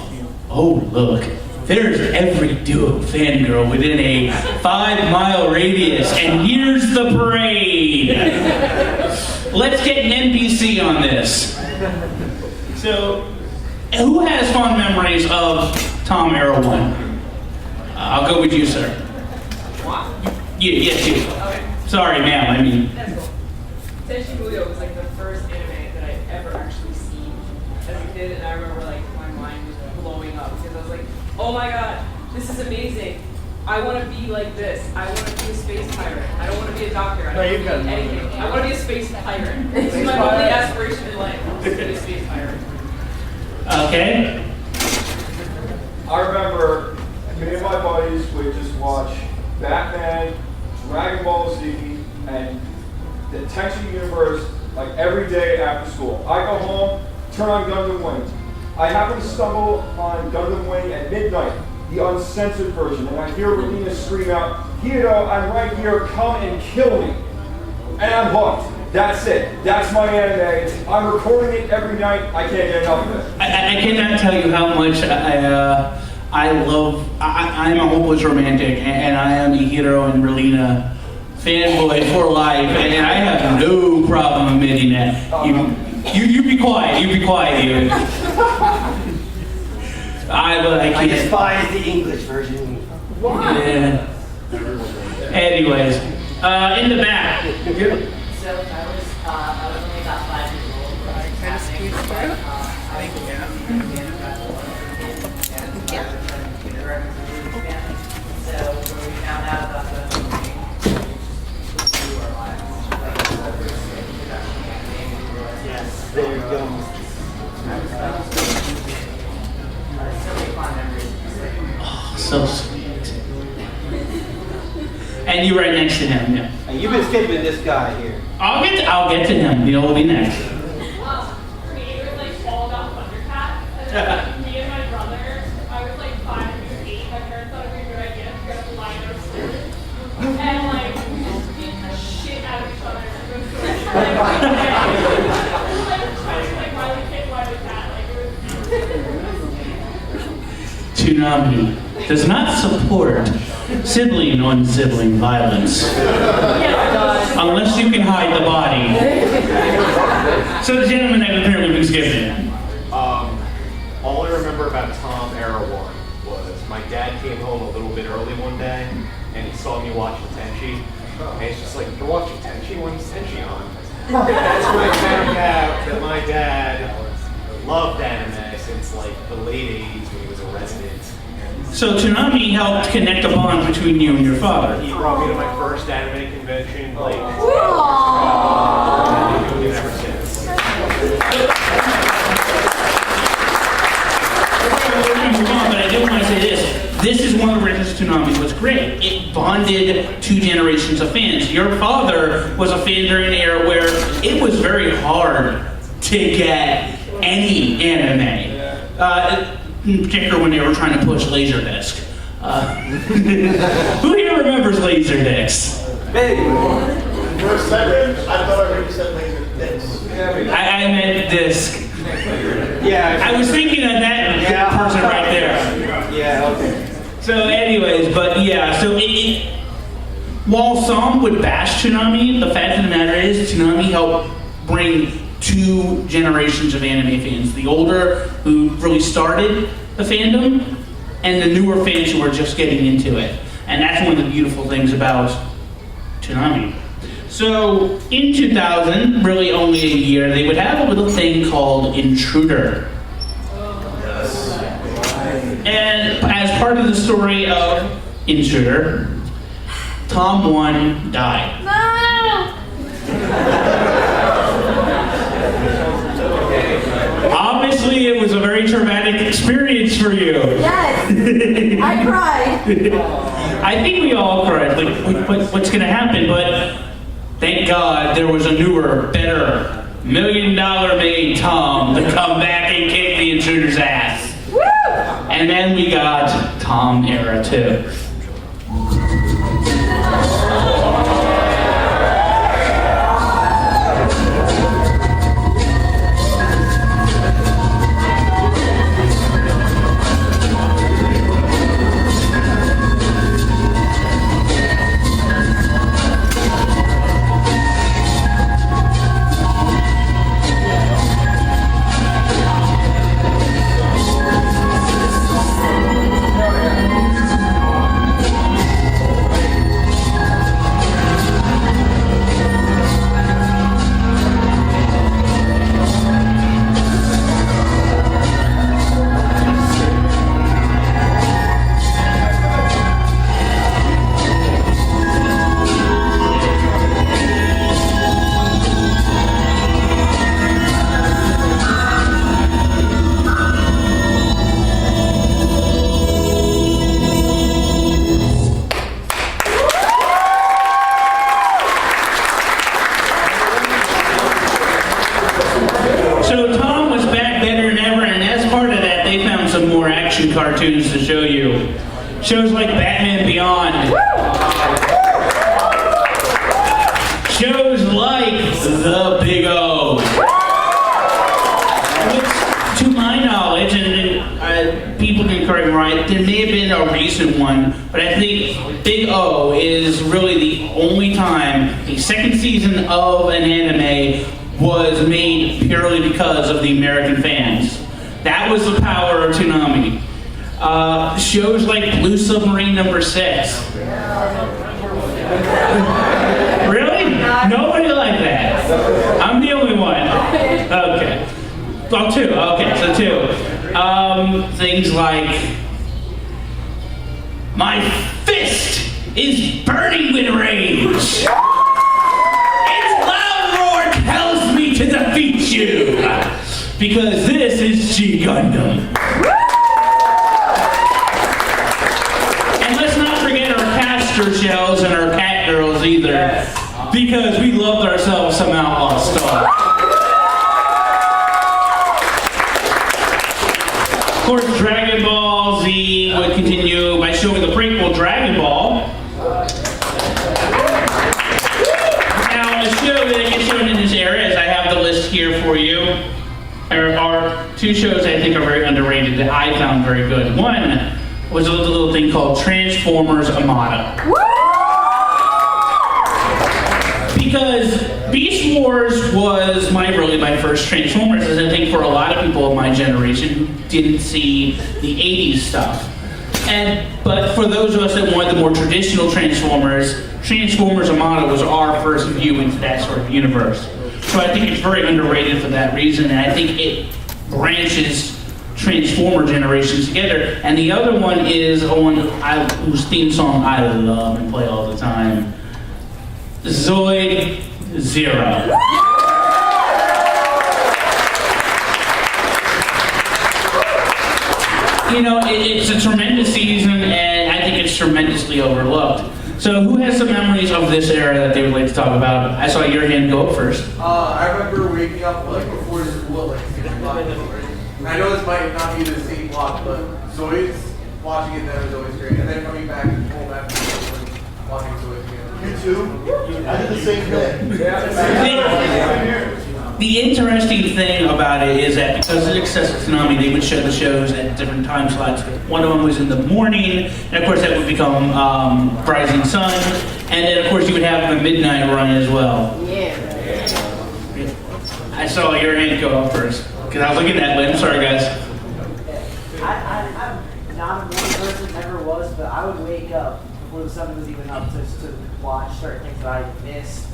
[SPEAKER 2] Oh look, there's every duo fangirl within a 5-mile radius, and here's the parade. Let's get an NBC on this. So, who has fond memories of Tom Erwin? I'll go with you, sir. Yes, you.
[SPEAKER 17] Okay.
[SPEAKER 2] Sorry, ma'am, I mean.
[SPEAKER 17] That's cool. Tenchi Muyo was like the first anime that I ever actually seen as a kid, and I remember like my mind was blowing up because I was like, oh my god, this is amazing. I want to be like this. I want to be a space pirate. I don't want to be a doctor. I don't want to be anything. I want to be a space pirate. This is my only aspiration in life, is to be a space pirate.
[SPEAKER 2] Okay.
[SPEAKER 18] I remember me and my buddies would just watch Batman, Dragon Ball Z, and the Tenchi universe like every day after school. I go home, turn on Gundam Wing. I happen to stumble on Gundam Wing at midnight, the uncensored version, and I hear Relina scream out, "Hiro, I'm right here, come and kill me." And I'm hooked. That's it. That's my anime. I'm recording it every night. I can't get enough of it.
[SPEAKER 2] I cannot tell you how much I'm a hopeless romantic, and I am a Hiro and Relina fanboy for life, and I have no problem admitting that. You be quiet, you.
[SPEAKER 19] I despise the English version.
[SPEAKER 2] Why? Yeah. Anyways, in the back.
[SPEAKER 20] So I was only about 5 years old when I was happening. So when we found out about the
[SPEAKER 19] Yes, there you go.
[SPEAKER 2] Oh, so sweet. And you right next to him, yeah.
[SPEAKER 19] And you've been skipping this guy here.
[SPEAKER 2] I'll get to him. You know, we'll be next.
[SPEAKER 15] For me, it was like all about Thundercats. And then me and my brother, I was like 5 and he was 8. My parents thought it would be a good idea to get up and lie downstairs. And like, we just beat the shit out of each other. It was so like, Wiley Kid, Wiley Cat. Like, it was.
[SPEAKER 2] Toonami does not support sibling-on-sibling violence. Unless you can hide the body. So the gentleman that apparently been skipping.
[SPEAKER 21] All I remember about Tom Erwin was my dad came home a little bit early one day and he saw me watching Tenchi. And he's just like, "You're watching Tenchi? When's Tenchi on?" That's when I found out that my dad loved anime since like the late 80s when he was a resident.
[SPEAKER 2] So Toonami helped connect a bond between you and your father.
[SPEAKER 21] He brought me to my first anime convention, like, ever since.
[SPEAKER 2] But I do want to say this. This is one of the Toonami was great. It bonded two generations of fans. Your father was a fan during an era where it was very hard to get any anime. In particular when they were trying to push Laserdisc. Who here remembers Laserdiscs?
[SPEAKER 13] For a second, I thought I heard you said laser discs.
[SPEAKER 2] I meant disc.
[SPEAKER 19] Yeah.
[SPEAKER 2] I was thinking of that person right there.
[SPEAKER 19] Yeah, okay.
[SPEAKER 2] So anyways, but yeah, so while some would bash Toonami, the fact of the matter is Toonami helped bring two generations of anime fans. The older who really started the fandom, and the newer fans who were just getting into it. And that's one of the beautiful things about Toonami. So in 2000, really only a year, they would have a little thing called Intruder. And as part of the story of Intruder, Tom 1 died. Obviously, it was a very traumatic experience for you.
[SPEAKER 15] Yes, I cried.
[SPEAKER 2] I think we all cried. Like, what's going to happen? But thank God there was a newer, better, $1 million made Tom to come back and kick the Intruder's ass. Woo! And then we got Tom Era 2. Cartoons to show you. Shows like Batman Beyond. Shows like The Big O. Which, to my knowledge, and people can correct me right, there may have been a recent one, but I think Big O is really the only time a second season of an anime was made purely because of the American fans. That was the power of Toonami. Shows like Blue Submarine number 6. Really? Nobody like that? I'm the only one. Okay. Well, 2. Okay, so 2. Things like My fist is burning with rage. Its loud roar tells me to defeat you. Because this is G Gundam. Shells and our cat girls either, because we loved ourselves some outlaw stuff. Of course, Dragon Ball Z would continue by showing the prequel Dragon Ball. Now, a show that gets shown in this era, as I have the list here for you, there are 2 shows I think are very underrated that I found very good. One was a little thing called Transformers Armada. Because Beast Wars was really my first Transformers, as I think for a lot of people of my generation who didn't see the 80s stuff. But for those of us that wanted the more traditional Transformers Armada was our first view into that sort of universe. So I think it's very underrated for that reason, and I think it branches Transformer generations together. And the other one is one whose theme song I love and play all the time. Zoid Zero. You know, it's a tremendous season, and I think it's gets tremendously overlooked. So who has some memories of this era that they would like to talk about? I saw your hand go up first.
[SPEAKER 13] I remember waking up like before school, like 6 o'clock. I know this might not be the same block, but Zoe's watching it then was always great. And then coming back and pull back and watching Zoe's again. You too? I did the same thing.
[SPEAKER 2] The interesting thing about it is that because of excessive tsunami, they would show the shows at different time slots. One of them was in the morning, and of course that would become Rising Sun, and then of course you would have the midnight run as well.
[SPEAKER 16] Yeah.
[SPEAKER 2] I saw your hand go up first, because I was looking that way. I'm sorry, guys.
[SPEAKER 16] I'm not a morning person, never was, but I would wake up before the sun was even up to watch certain things that I missed.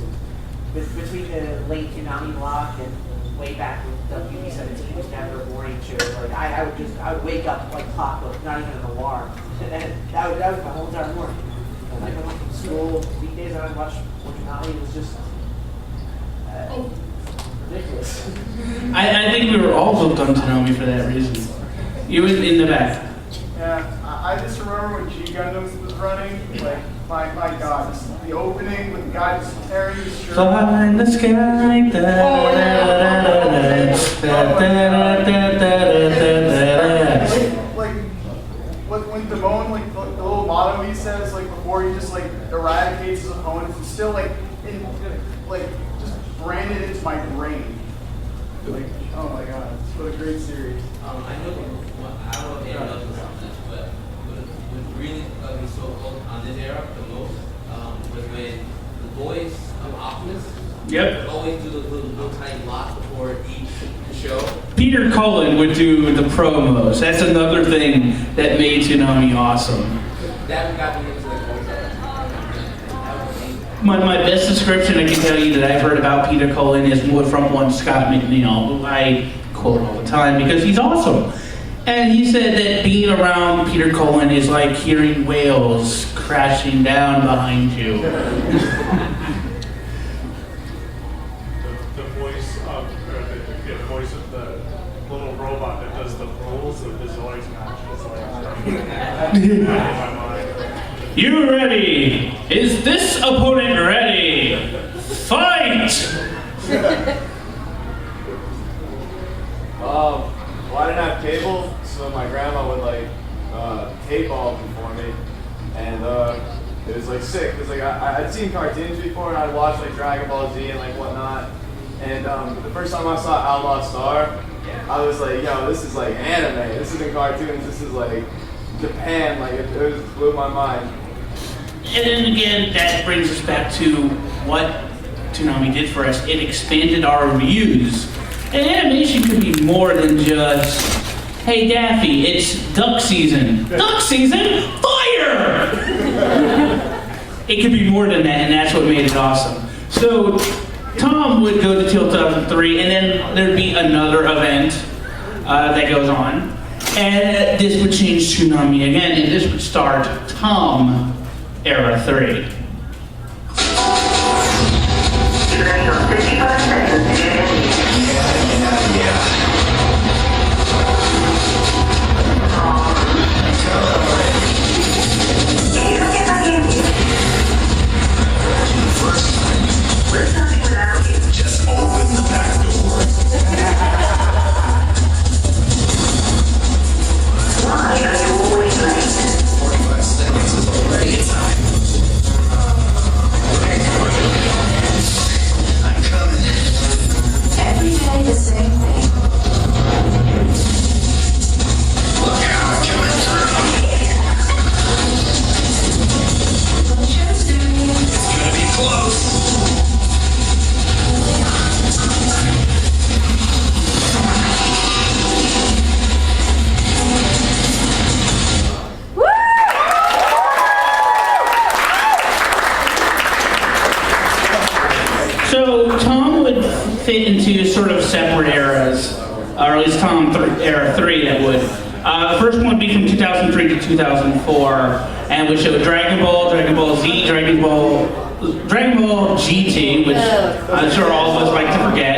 [SPEAKER 16] Between the late Tsunami block and way back with WB17 was never a morning show. Like I would wake up like clockwork, not even an alarm. And then that was my whole entire morning. And like I went from school, weekdays I would watch Tsunami. It was just ridiculous.
[SPEAKER 2] I think we were all hooked on Tsunami for that reason. You in the back.
[SPEAKER 1] Yeah, I just remember when G Gundam was running, like, my God, the opening with the guy just tearing his shirt.
[SPEAKER 2] Fly in the sky.
[SPEAKER 1] Like when Damone, like the little motto he says, like before he just like eradicates his opponents, it's still like just branded into my brain. Like, oh my God, what a great series.
[SPEAKER 14] I know, I don't know if anyone else was on this, but what really got me so hooked on this era the most was when the boys of Optimus
[SPEAKER 2] Yep.
[SPEAKER 14] would always do the little tiny blocks before each show.
[SPEAKER 2] Peter Cullen would do the promos. That's another thing that made Tsunami awesome.
[SPEAKER 14] That got me into the voice
[SPEAKER 2] My best description I can tell you that I've heard about Peter Cullen is from one Scott McNeil, who I quote all the time because he's awesome. And he said that being around Peter Cullen is like hearing whales crashing down behind you.
[SPEAKER 22] The voice of the little robot that does the rules of the Zoids match is like in my mind.
[SPEAKER 2] You ready? Is this opponent ready? Fight!
[SPEAKER 18] Well, I didn't have cable, so my grandma would like tape all of them for me, and it was like sick because like I'd seen cartoons before and I'd watch like Dragon Ball Z and like whatnot, and the first time I saw Outlaw Star, I was like, yo, this is like anime. This isn't cartoons. This is like Japan. Like it just blew my mind.
[SPEAKER 2] And then again, that brings us back to what Toonami did for us. It expanded our views. And animation could be more than just, hey Daffy, it's duck season. Duck season? Fire! It could be more than that, and that's what made it awesome. So Tom would go to 2003, and then there'd be another event that goes on. And this would change Toonami again, and this would start Tom Era 3.
[SPEAKER 9] Just open the back door. Why are you always late? 45 seconds is already time. I'm coming. Every day the same thing. Look out, coming through. It's gonna be close.
[SPEAKER 2] So Tom would fit into sort of separate eras, or at least Tom Era 3 that would. The first one would be from 2003 to 2004, and would show Dragon Ball, Dragon Ball Z, Dragon Ball GT, which I'm sure all of us like to forget.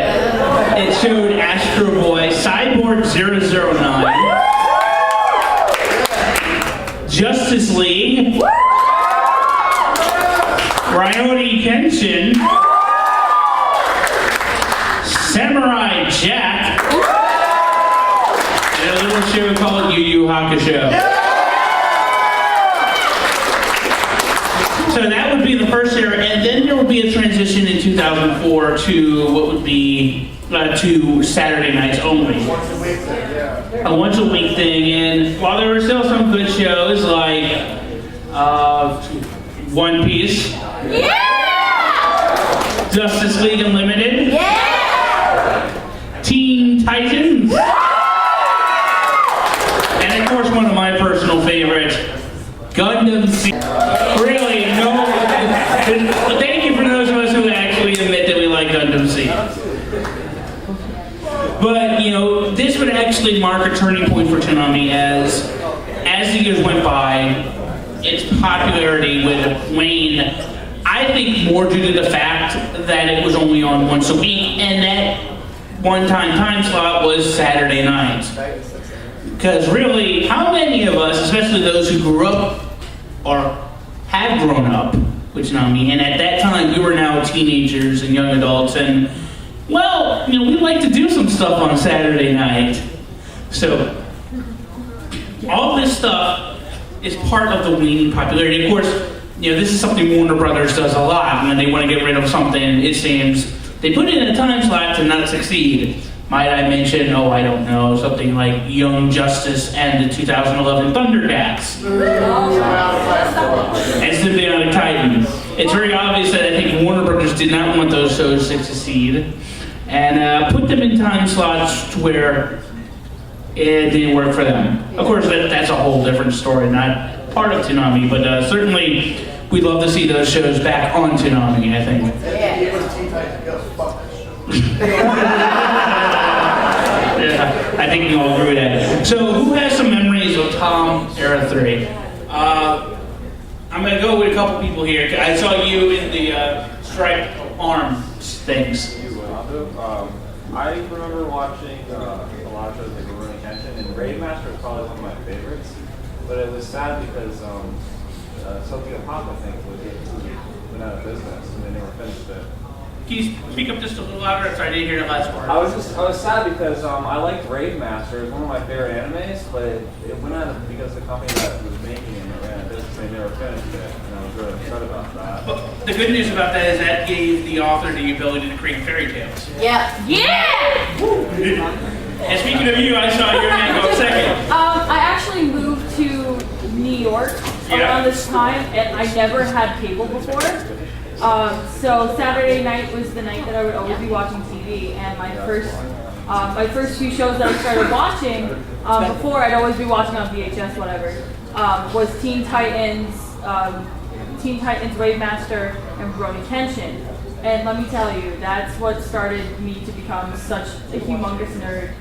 [SPEAKER 2] It showed Astro Boy, Cyborg 009, Justice League, Rurouni Kenshin, Samurai Jack, and a little show called Yu Yu Hakusho. So that would be the first era, and then there would be a transition in 2004 to what would be to Saturday nights only. A once a week thing, and while there were still some good shows like One Piece, Justice League Unlimited, Teen Titans, and of course one of my personal favorites, Gundam Seed. Really, no. Thank you for those of us who actually admit that we like Gundam Seed. But, you know, this would actually mark a turning point for Toonami as the years went by, its popularity would wane, I think more due to the fact that it was only on once a week, and that one-time time slot was Saturday nights. Because really, how many of us, especially those who grew up or have grown up with Toonami, and at that time we were now teenagers and young adults, and well, you know, we like to do some stuff on Saturday night. So, all this stuff is part of the waning popularity. Of course, you know, this is something Warner Brothers does a lot. When they want to get rid of something, it seems, they put it in a time slot to not succeed. Might I mention, I don't know, something like Young Justice and the 2011 Thundercats. And Symbiotic Titans. It's very obvious that I think Warner Brothers did not want those shows to succeed, and put them in time slots where it didn't work for them. Of course, that's a whole different story, not part of Toonami, but certainly we'd love to see those shows back on Toonami, I think. Yeah, I think we all agree with that. So, who has some memories of Tom Era 3? I'm going to go with a couple people here. I saw you in the striped arm things.
[SPEAKER 3] I remember watching a lot of shows like Rurouni Kenshin, and Raid Master is probably one of my favorites. But it was sad because Sophia Papa, I think, went out of business, and they never finished it.
[SPEAKER 2] Can you speak up just a little louder? Sorry, I didn't hear the last part.
[SPEAKER 3] I was sad because I liked Raid Master. It was one of my favorite animes, but it went out of because the company that was making it ran out of business. They never finished it, and I was really upset about that.
[SPEAKER 2] Well, the good news about that is that gave the author the ability to create fairy tales.
[SPEAKER 15] Yeah.
[SPEAKER 2] And speaking of you, I saw your hand go second.
[SPEAKER 4] I actually moved to New York around this time, and I never had cable before. So Saturday night was the night that I would always be watching TV, and my first few shows that I started watching, before I'd always be watching on VHS, whatever, was Teen Titans, Raid Master, and Rurouni Kenshin. And let me tell you, that's what started me to become such a humongous nerd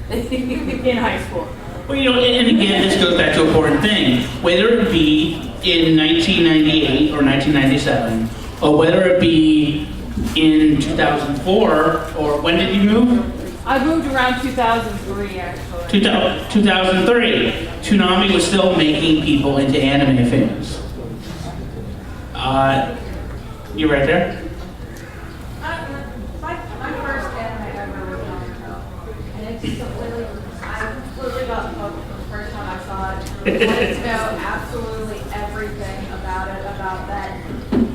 [SPEAKER 4] in high school.
[SPEAKER 2] Well, you know, and again, this goes back to an important thing. Whether it be in 1998 or 1997, or whether it be in 2004, or when did you move?
[SPEAKER 4] I moved around 2003, actually.
[SPEAKER 2] 2003. Toonami was still making people into anime fans. You right there?
[SPEAKER 15] My first anime ever was Naruto, and it's completely, I completely got hooked the first time I saw it. I wanted to know absolutely everything about it, about that,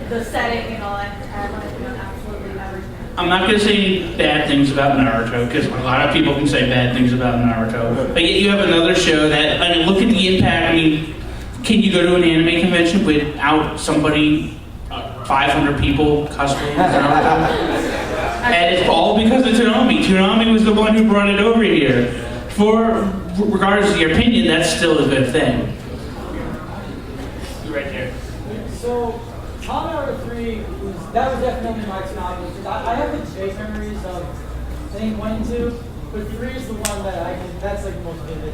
[SPEAKER 15] the setting and all that. I wanted to know absolutely everything.
[SPEAKER 2] I'm not going to say any bad things about Naruto, because a lot of people can say bad things about Naruto. But yet you have another show that, I mean, look at the impact. I mean, can you go to an anime convention without somebody, 500 people cosplaying as Naruto? And it's all because of Toonami. Toonami was the one who brought it over here. Regardless of your opinion, that's still a good thing. Right here.
[SPEAKER 23] So, Tom Era 3, that was definitely my Toonami. I have the vague memories of, I think, 1 and 2, but 3 is the one that that's like most vivid.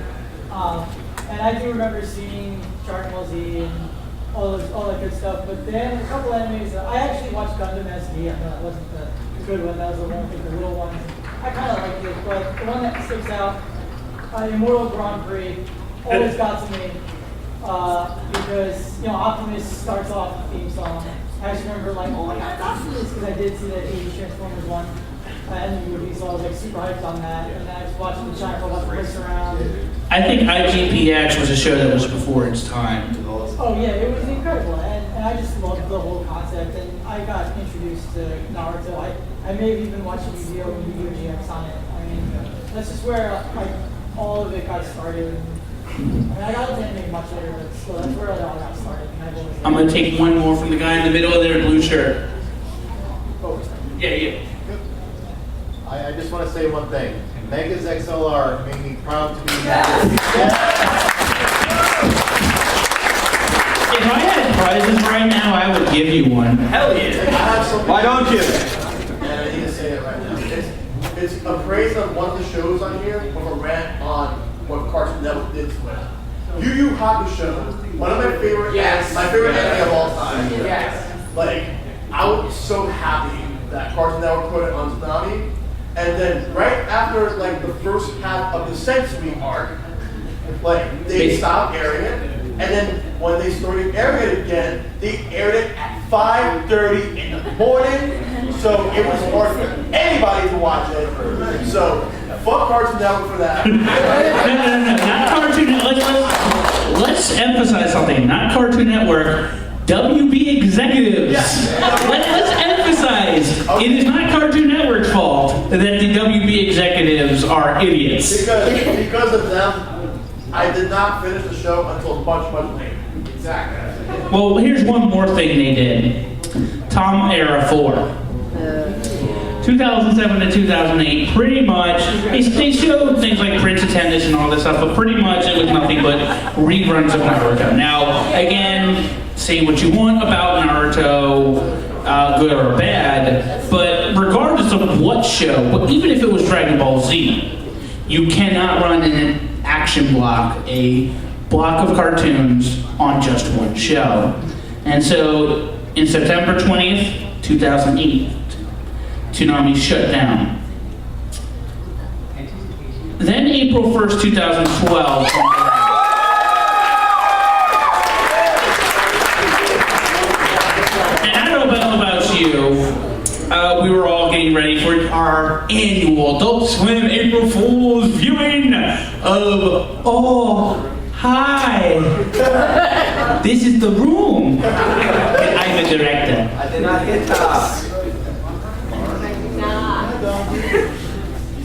[SPEAKER 23] And I do remember seeing Dragon Ball Z and all that good stuff, but then a couple animes, I actually watched Gundam SD. I know that wasn't the good one, that was the one with the little ones. I kind of liked it, but the one that sticks out, Immortal Grand Prix, always got to me. because Optimus starts off the theme song. I just remember like, oh my god, it's Optimus, because I did see that 80s Transformers one and the movie, so I was like super hyped on that. And then I was watching the Giant Robot race around.
[SPEAKER 2] I think IGPX was a show that was before its time.
[SPEAKER 23] Oh yeah, it was incredible, and I just loved the whole concept. And I got introduced to Naruto. I may have even watched a video GX on it. I mean, that's just where like all of it got started. I mean, I got into anime much later, but still, that's where it all got started.
[SPEAKER 2] I'm gonna take one more from the guy in the middle of their blue shirt. Yeah, yeah.
[SPEAKER 5] I just want to say one thing. Megas XLR made me proud to be
[SPEAKER 2] If I had prizes right now, I would give you one. Hell yeah.
[SPEAKER 13] Why don't you? And I need to say it right now. It's a praise on one of the shows on here, with a rant on what Cartoon Network did to it. Yu Yu Hakusho, one of my favorite, my favorite anime of all time.
[SPEAKER 17] Yes.
[SPEAKER 13] Like, I was so happy that Cartoon Network put it on Tsunami, and then right after like the first half of the Sensory arc, like they stopped airing it, and then when they started airing it again, they aired it at 5:30 in the morning, so it was hard for anybody to watch it. So fuck Cartoon Network for that.
[SPEAKER 2] No, not Cartoon Network. Let's emphasize something. Not Cartoon Network. WB executives. Let's emphasize. It is not Cartoon Network's fault that the WB executives are idiots.
[SPEAKER 13] Because of them, I did not finish the show until much later. Exactly.
[SPEAKER 2] Well, here's one more thing they did. Tom Era 4. 2007 to 2008, pretty much, they showed things like Prince of Tennis and all this stuff, but pretty much it was nothing but reruns of Naruto. Now, again, say what you want about Naruto, good or bad, but regardless of what show, but even if it was Dragon Ball Z, you cannot run an action block, a block of cartoons on just one show. And so, in September 20th, 2008, Toonami shut down. Then April 1st, 2012. And I don't know about you, we were all getting ready for our annual Adult Swim April Fool's viewing of Oh, hi. This is the room. I'm a director.
[SPEAKER 5] I did not hit top.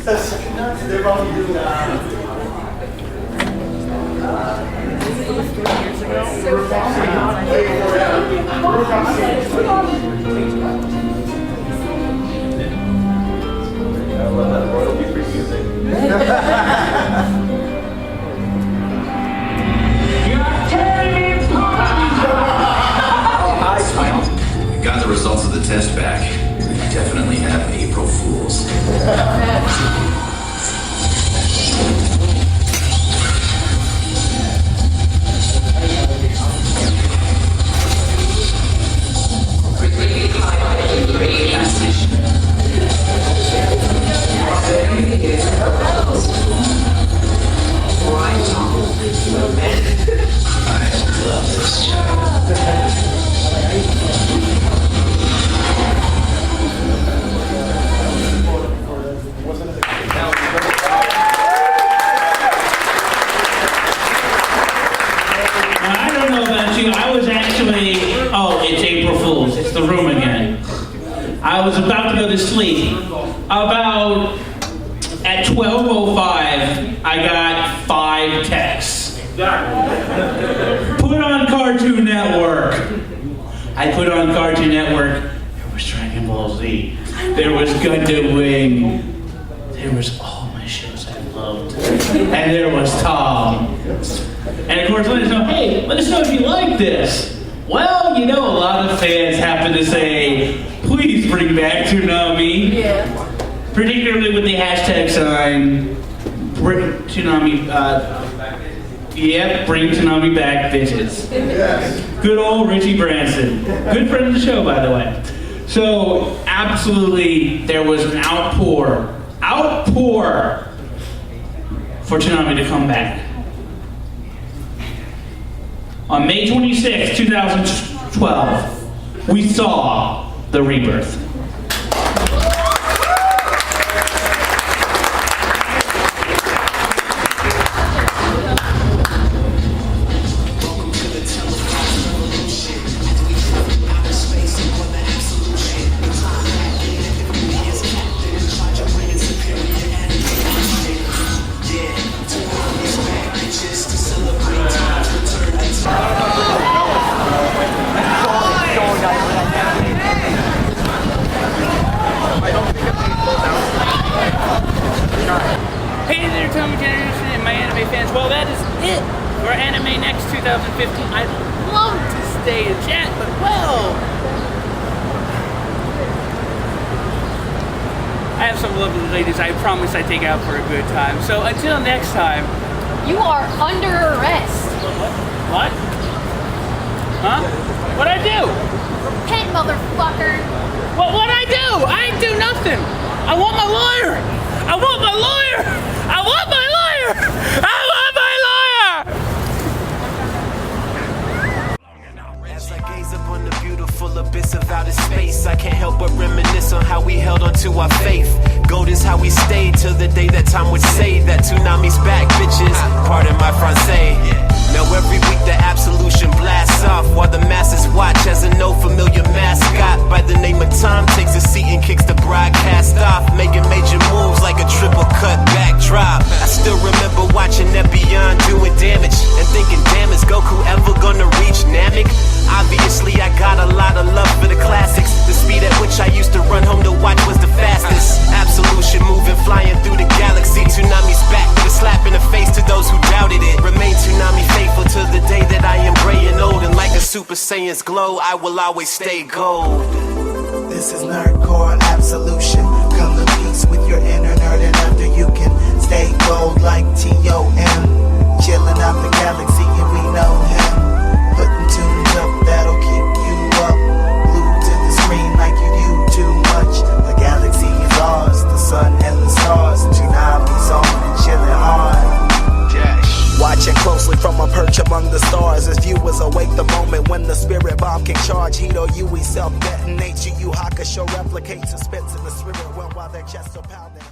[SPEAKER 13] They're about to do that.
[SPEAKER 9] We got the results of the test back. We definitely have April Fools. I love this
[SPEAKER 2] I don't know about you, I was actually, oh, it's April Fool's, it's the room again. I was about to go to sleep. About at 12:05, I got 5 texts. Put on Cartoon Network. I put on Cartoon Network. There was Dragon Ball Z. There was Gundam Wing. There was all my shows I loved. And there was Tom. And of course, let us know, hey, let us know if you like this. Well, you know, a lot of fans happen to say, please bring back Toonami.
[SPEAKER 4] Yeah.
[SPEAKER 2] Particularly with the hashtag sign, bring Toonami, bring Toonami back, bitches.
[SPEAKER 13] Yes.
[SPEAKER 2] Good old Richie Branson. Good friend of the show, by the way. So, absolutely, there was an outpour for Toonami to come back. On May 26, 2012, we saw the rebirth. Hey there, Tommy Generation and my anime fans. Well, that is it for AnimeNEXT 2015. I'd love to stay and chat, but well, I have some lovely ladies I promise I take out for a good time. So until next time.
[SPEAKER 6] You are under arrest.
[SPEAKER 2] What? Huh? What'd I do?
[SPEAKER 6] Repent, motherfucker.
[SPEAKER 2] What'd I do? I ain't do nothing. I want my lawyer. I want my lawyer. I want my lawyer. I want my lawyer.
[SPEAKER 9] As I gaze upon the beautiful abyss of outer space, I can't help but reminisce on how we held onto our faith. Gold is how we stayed till the day that time would say that tsunami's back, bitches. Pardon my français. Now every week the Absolution blasts off while the masses watch as a no familiar mascot by the name of Tom takes a seat and kicks the broadcast off, making major moves like a triple cut backdrop. I still remember watching Epion doing damage and thinking, damn, is Goku ever gonna reach Namek? Obviously I got a lot of love for the classics. The speed at which I used to run home to watch was the fastest. Absolution moving, flying through the galaxy. Tsunami's back with a slap in the face to those who doubted it. Remain Tsunami faithful to the day that I am gray and old, and like a Super Saiyan's glow, I will always stay gold.
[SPEAKER 7] This is Nerdcore Absolution. Come to peace with your inner nerd, and after you can stay gold like T.O.M. Chilling out the galaxy, and we know him. Putting tunes up that'll keep you up. Glued to the screen like you do too much. The galaxy is ours, the sun and the stars. Tsunami's on and chilling hard. Watching closely from a perch among the stars as viewers await the moment when the spirit bomb can charge. Hito Yui self-detonates. Yu Yu Hakusho replicates suspense in the spirit realm while their chests are pounding.